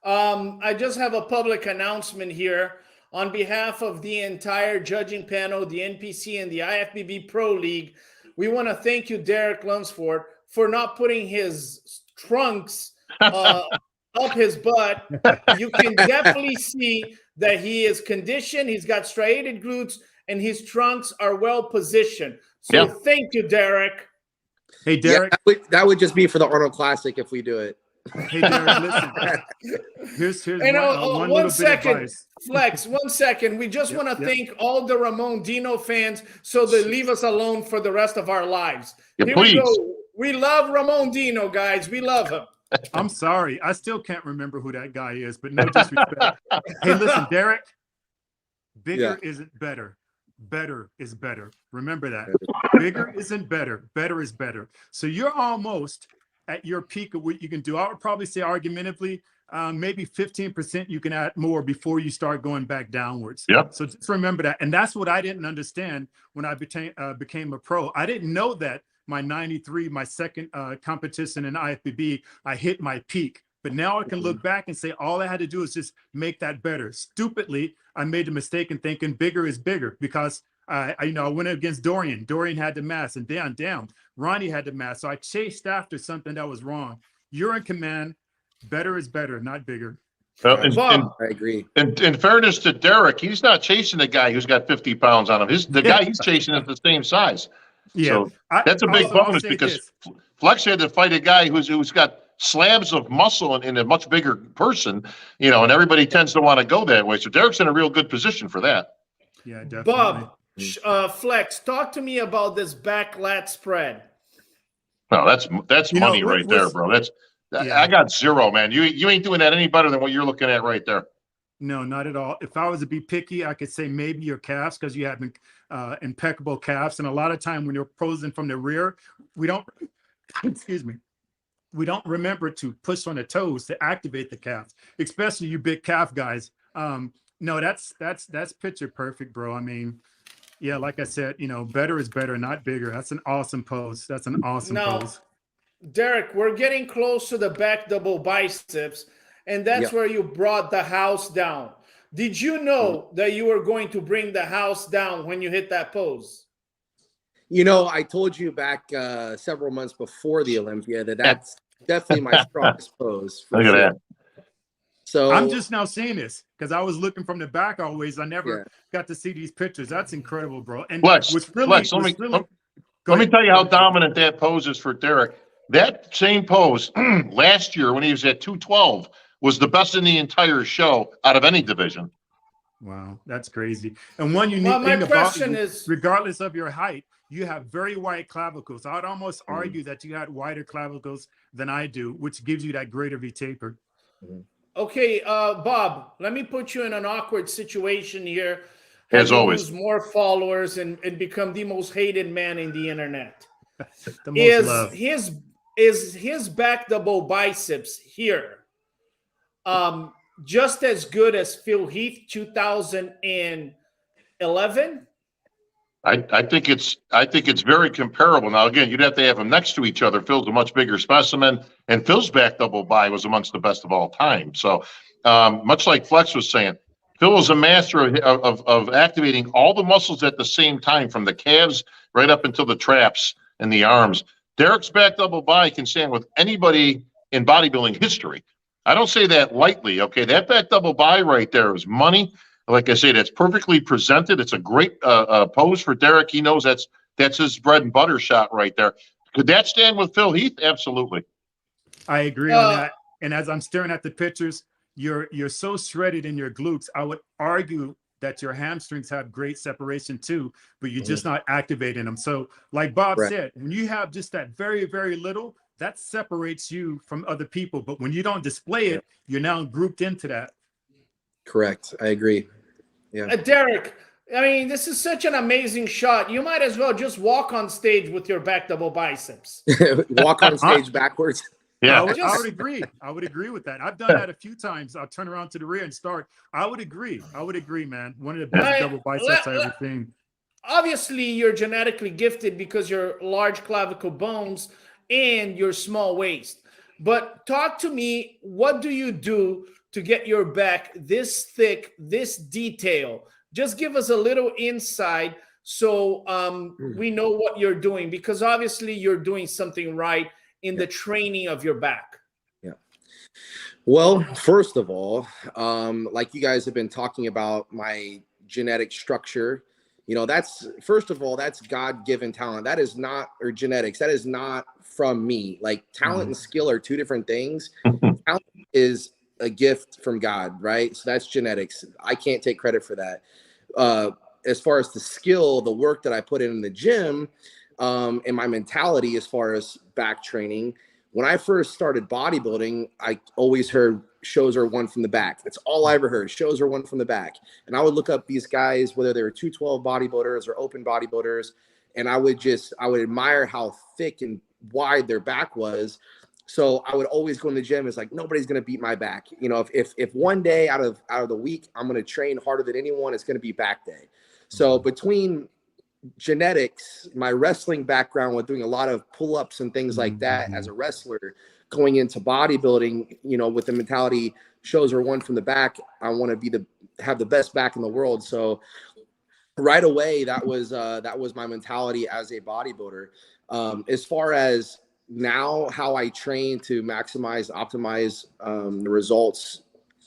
I just have a public announcement here on behalf of the entire judging panel, the NPC, and the IFBB Pro League. We want to thank you, Derek Lunsford, for not putting his trunks up his butt. You can definitely see that he is conditioned. He's got striated glutes, and his trunks are well positioned. So thank you, Derek. Hey, Derek. Yeah, that would just be for the Arnold Classic if we do it. Hey, Derek, listen. Here's one little bit of advice. Flex, 1 second. We just want to thank all the Ramon Dino fans so they leave us alone for the rest of our lives. Here please. we go. We love Ramon Dino, guys. We love him. I'm sorry. I still can't remember who that guy is, but no disrespect. Hey, listen, Derek, bigger isn't better. Better is better. Remember that. Bigger isn't better. Better is better. So you're almost at your peak of what you can do. I would probably say argumentatively, maybe 15% you can add more before you start going back downwards. Yep. So just remember that. And that's what I didn't understand when I became a pro. I didn't know that my 93, my second competition in IFBB, I hit my peak. But now I can look back and say all I had to do is just make that better. Stupidly, I made the mistake in thinking bigger is bigger because I went against Dorian. Dorian had the mass, and damn, Ronnie had the mass. So I chased after something that was wrong. You're in command. Better is better, not bigger. I agree. In fairness to Derek, he's not chasing a guy who's got 50 pounds on him. The guy he's chasing is the same size. Yeah, so that's a big bonus because Flex had to fight a guy who's got slabs of muscle and a much bigger person, and everybody tends to want to go that way. So Derek's in a real good position for that. Yeah, definitely. Bob, Flex, talk to me about this back lat spread. No, that's money right there, bro. I got zero, man. You ain't doing that any better than what you're looking at right there. No, not at all. If I was to be picky, I could say maybe your calves because you have impeccable calves. And a lot of time when you're posing from the rear, we don't, excuse me, we don't remember to push on the toes to activate the calves, especially you big calf guys. No, that's picture perfect, bro. I mean, yeah, like I said, better is better, not bigger. That's an awesome pose. That's an awesome pose. Derek, we're getting close to the back double biceps, and that's where you brought the house down. Did you know that you were going to bring the house down when you hit that pose? I told you back several months before the Olympia that's definitely my strongest pose. Look at that. So Oh. I'm just now seeing this because I was looking from the back always. I never got to see these pictures. That's incredible, bro. And Flex, let me tell you how dominant that pose is for Derek. That same pose last year when he was at 212 was the best in the entire show out of any division. Wow, that's crazy. And one unique thing about you, regardless of your height, you have very wide clavicles. I'd almost argue that you had wider clavicles than I do, which gives you that greater V taper. Okay, Bob, let me put you in an awkward situation here. As always. Lose more followers and become the most hated man in the internet. The most loved. Is his back double biceps here just as good as Phil Heath 2011? I think it's very comparable. Now, again, you'd have to have them next to each other. Phil's a much bigger specimen, and Phil's back double bi was amongst the best of all time. So, much like Flex was saying, Phil was a master of activating all the muscles at the same time, from the calves right up until the traps and the arms. Derek's back double bi can stand with anybody in bodybuilding history. I don't say that lightly, okay? That back double bi right there is money. Like I say, that's perfectly presented. It's a great pose for Derek. He knows that's his bread and butter shot right there. Could that stand with Phil Heath? Absolutely. I agree on that. And as I'm staring at the pictures, you're so shredded in your glutes. I would argue that your hamstrings have great separation too, but you're just not activating them. So like Bob said, when you have just that very, very little, that separates you from other people. But when you don't display it, you're now grouped into that. Correct. I agree. Yeah. Derek, I mean, this is such an amazing shot. You might as well just walk on stage with your back double biceps. Walk on stage backwards. Yeah. I would agree. I would agree with that. I've done that a few times. I'll turn around to the rear and start. I would agree, man. One of the best double biceps I ever seen. Obviously, you're genetically gifted because you're large clavicle bones and your small waist. But talk to me, what do you do to get your back this thick, this detail? Just give us a little insight so we know what you're doing, because obviously you're doing something right in the training of your back. Yeah. Well, first of all, like you guys have been talking about my genetic structure, you know, that's, first of all, that's God-given talent. That is not, or genetics, that is not from me. Like talent and skill are two different things. Talent is a gift from God, right? So that's genetics. I can't take credit for that. As far as the skill, the work that I put in the gym, and my mentality as far as back training, when I first started bodybuilding, I always heard shows are won from the back. That's all I ever heard. Shows are won from the back. And I would look up these guys, whether they were 212 bodybuilders or open bodybuilders, and I would admire how thick and wide their back was. So I would always go in the gym. It's like, nobody's going to beat my back. You know, if one day out of the week, I'm going to train harder than anyone, it's going to be back day. So between genetics, my wrestling background with doing a lot of pull-ups and things like that as a wrestler, going into bodybuilding, you know, with the mentality shows are won from the back. I want to have the best back in the world. So right away, that was my mentality as a bodybuilder. As far as now, how I train to optimize the results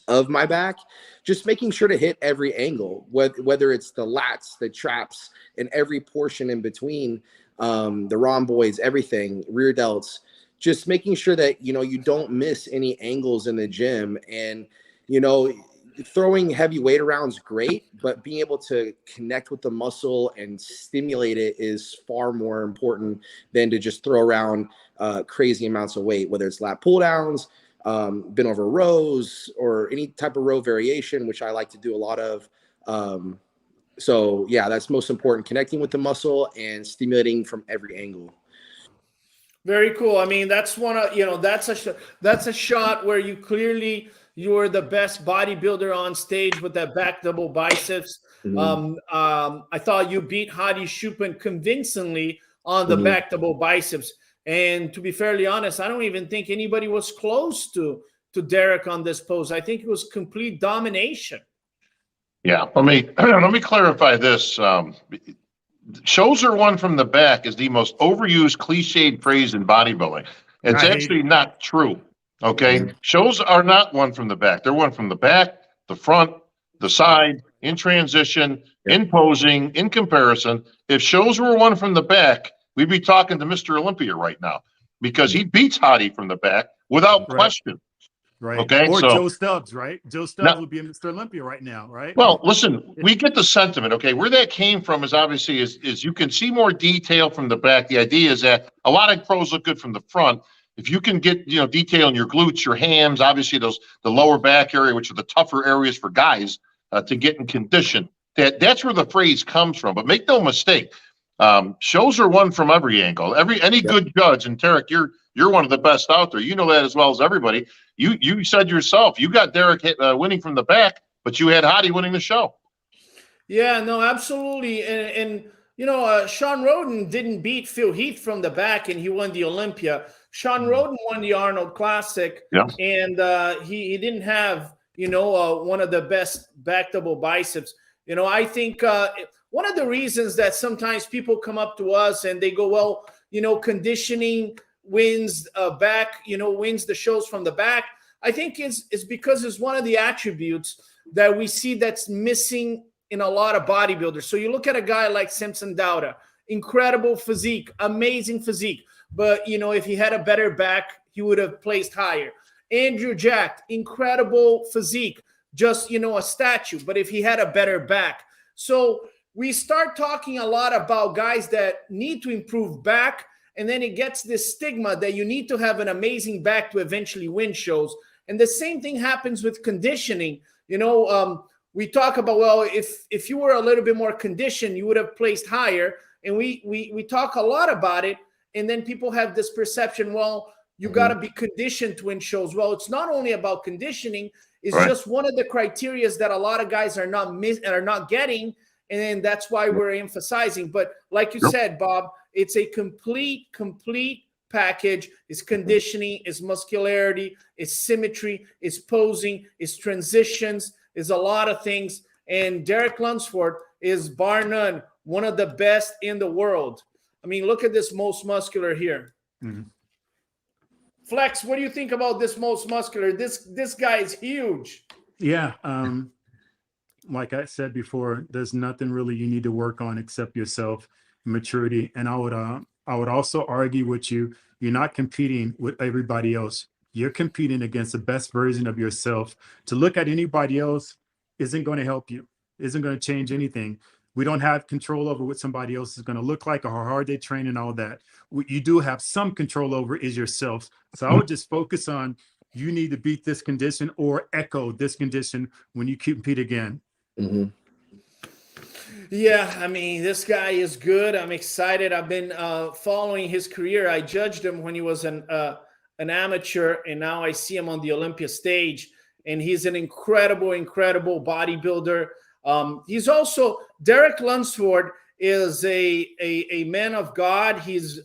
of my back, just making sure to hit every angle, whether it's the lats, the traps, and every portion in between, the rhomboids, everything, rear delts, just making sure that, you know, you don't miss any angles in the gym. And, you know, throwing heavy weight around is great, but being able to connect with the muscle and stimulate it is far more important than to just throw around crazy amounts of weight, whether it's lat pull downs, bent over rows, or any type of row variation, which I like to do a lot of. So yeah, that's most important, connecting with the muscle and stimulating from every angle. Very cool. I mean, that's one of, you know, that's a shot where you were the best bodybuilder on stage with that back double biceps. I thought you beat Hadi Choopan convincingly on the back double biceps. And to be fairly honest, I don't even think anybody was close to Derek on this pose. I think it was complete domination. Yeah, let me clarify this. Shows are won from the back is the most overused, cliched phrase in bodybuilding. It's actually not true. Okay, shows are not won from the back. They're won from the back, the front, the side, in transition, in posing, in comparison. If shows were won from the back, we'd be talking to Mr. Olympia right now, because he beats Hadi from the back without question. Right. Okay. Or so, Joe Stubbs, right? Joe Stubbs would be a Mr. Olympia right now, right? Well, listen, we get the sentiment. Okay. Where that came from is obviously is you can see more detail from the back. The idea is that a lot of pros look good from the front. If you can get, you know, detail in your glutes, your hams, obviously the lower back area, which are the tougher areas for guys to get in condition, that's where the phrase comes from. But make no mistake, shows are won from every angle. Any good judge, and Terrick, you're one of the best out there. You know that as well as everybody. You said yourself, you got Derek winning from the back, but you had Hadi winning the show. Yeah, no, absolutely. And you know, Shawn Rhoden didn't beat Phil Heath from the back, and he won the Olympia. Shawn Rhoden won the Arnold Classic, and he didn't have, you know, one of the best back double biceps. You know, I think one of the reasons that sometimes people come up to us and they go, well, you know, conditioning wins back, you know, wins the shows from the back. I think it's because it's one of the attributes that we see that's missing in a lot of bodybuilders. So you look at a guy like Simpson Dauda, incredible physique, amazing physique. But, you know, if he had a better back, he would have placed higher. Andrew Jack, incredible physique, just, a statue, but if he had a better back. So we start talking a lot about guys that need to improve back, and then it gets this stigma that you need to have an amazing back to eventually win shows. And the same thing happens with conditioning. We talk about, well, if you were a little bit more conditioned, you would have placed higher. And we talk a lot about it. And then people have this perception, well, you got to be conditioned to win shows. Well, it's not only about conditioning. It's just one of the criteria that a lot of guys are not getting. And then that's why we're emphasizing. But like you said, Bob, it's a complete package. It's conditioning, it's muscularity, it's symmetry, it's posing, it's transitions, it's a lot of things. And Terrick Lunsford is, bar none, one of the best in the world. I mean, look at this most muscular here. Flex, what do you think about this most muscular? This guy is huge. Yeah. Like I said before, there's nothing really you need to work on except yourself, maturity. And I would also argue with you, you're not competing with everybody else. You're competing against the best version of yourself. To look at anybody else isn't going to help you, isn't going to change anything. We don't have control over what somebody else is going to look like or how hard they train and all that. What you do have some control over is yourself. So I would just focus on, you need to beat this condition or echo this condition when you compete again. Yeah, I mean, this guy is good. I'm excited. I've been following his career. I judged him when he was an amateur, and now I see him on the Olympia stage, and he's an incredible bodybuilder. He's also, Terrick Lunsford is a man of God. He's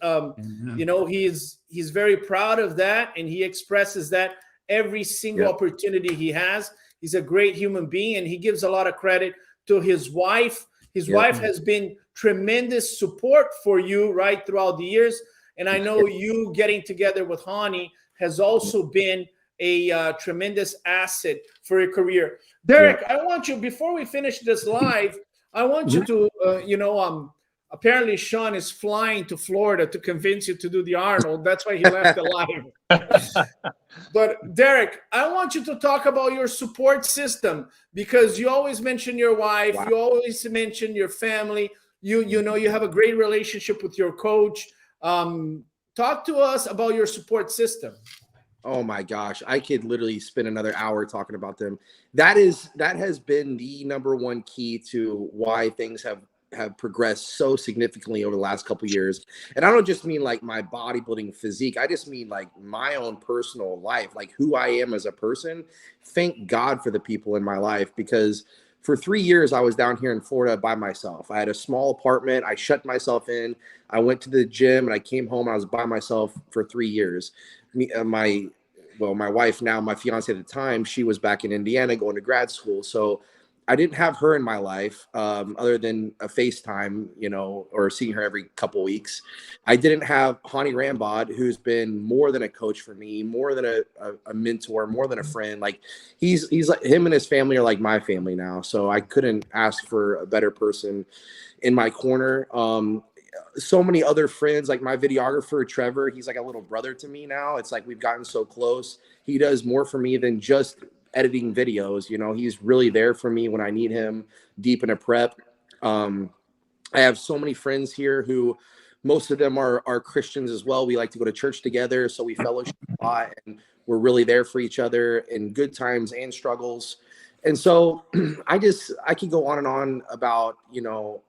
he's very proud of that, and he expresses that every single opportunity he has. He's a great human being, and he gives a lot of credit to his wife. His wife has been tremendous support for you right throughout the years. And I know you getting together with Hani has also been a tremendous asset for your career. Terrick, I want you, before we finish this live, I want you to, apparently Shawn is flying to Florida to convince you to do the Arnold. That's why he left the live. But Terrick, I want you to talk about your support system, because you always mention your wife. You always mention your family. You have a great relationship with your coach. Talk to us about your support system. Oh my gosh, I could literally spend another hour talking about them. That has been the number one key to why things have progressed so significantly over the last couple of years. And I don't just mean like my bodybuilding physique. I just mean like my own personal life, like who I am as a person. Thank God for the people in my life, because for 3 years I was down here in Florida by myself. I had a small apartment. I shut myself in. I went to the gym and I came home and I was by myself for 3 years. My wife now, my fiance at the time, she was back in Indiana going to grad school. So I didn't have her in my life other than a FaceTime, or seeing her every couple weeks. I didn't have Hani Rambod, who's been more than a coach for me, more than a mentor, more than a friend. Like he's like, him and his family are like my family now. So I couldn't ask for a better person in my corner. So many other friends, like my videographer, Trevor, he's like a little brother to me now. It's like we've gotten so close. He does more for me than just editing videos. He's really there for me when I need him deep in a prep. I have so many friends here who most of them are Christians as well. We like to go to church together, so we fellowship a lot, and we're really there for each other in good times and struggles. And so I could go on and on about,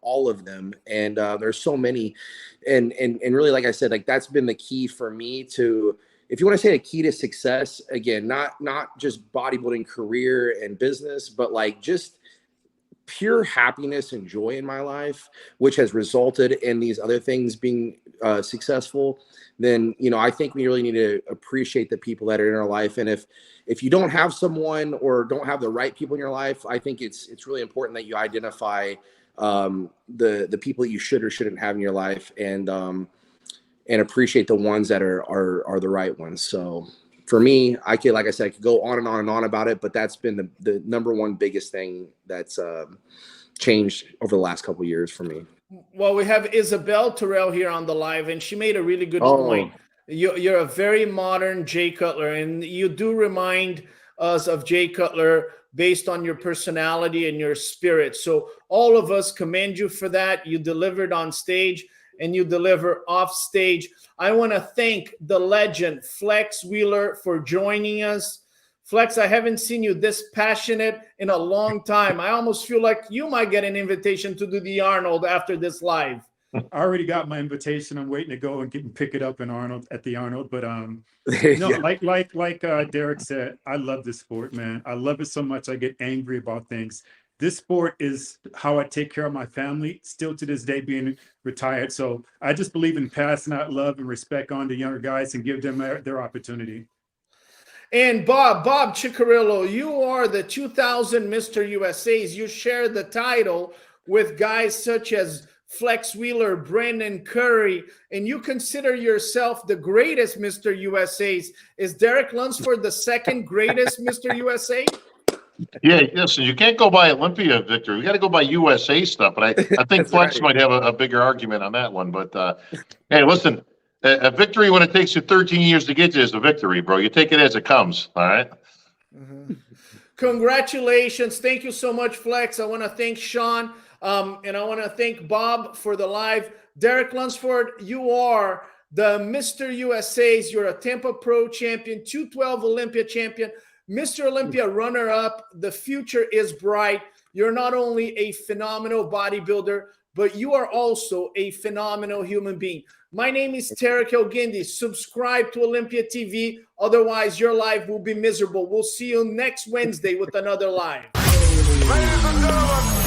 all of them. And there's so many. And really, like I said, like that's been the key for me to, if you want to say a key to success, again, not just bodybuilding career and business, but like just pure happiness and joy in my life, which has resulted in these other things being successful, then, I think we really need to appreciate the people that are in our life. And if you don't have someone or don't have the right people in your life, I think it's really important that you identify the people that you should or shouldn't have in your life, and appreciate the ones that are the right ones. So for me, I could go on and on and on about it, but that's been the number one biggest thing that's changed over the last couple of years for me. Well, we have Isabel Terrell here on the live, and she made a really good point. You're a very modern Jay Cutler, and you do remind us of Jay Cutler based on your personality and your spirit. So all of us commend you for that. You delivered on stage and you deliver off stage. I want to thank the legend Flex Wheeler for joining us. Flex, I haven't seen you this passionate in a long time. I almost feel like you might get an invitation to do the Arnold after this live. I already got my invitation. I'm waiting to go and pick it up in Arnold at the Arnold. But no, like Derek said, I love this sport, man. I love it so much. I get angry about things. This sport is how I take care of my family, still to this day being retired. So I just believe in passing out love and respect on to younger guys and give them their opportunity. And Bob Ciccarillo, you are the 2000 Mr. USAs. You share the title with guys such as Flex Wheeler, Brendan Curry, and you consider yourself the greatest Mr. USAs. Is Derek Lunsford the second greatest Mr. USA? Yeah, listen, you can't go by Olympia victory. We got to go by USA stuff. But I think Flex might have a bigger argument on that one. But hey, listen, a victory when it takes you 13 years to get you is a victory, bro. You take it as it comes. All right. Mm-hmm. Congratulations. Thank you so much, Flex. I want to thank Shawn. And I want to thank Bob for the live. Derek Lunsford, you are the Mr. USA's. You're a Tampa Pro champion, 212 Olympia champion, Mr. Olympia runner-up. The future is bright. You're not only a phenomenal bodybuilder, but you are also a phenomenal human being. My name is Terrick El Guindy. Subscribe to Olympia TV. Otherwise, your life will be miserable. We'll see you next Wednesday with another live. Ladies and gentlemen.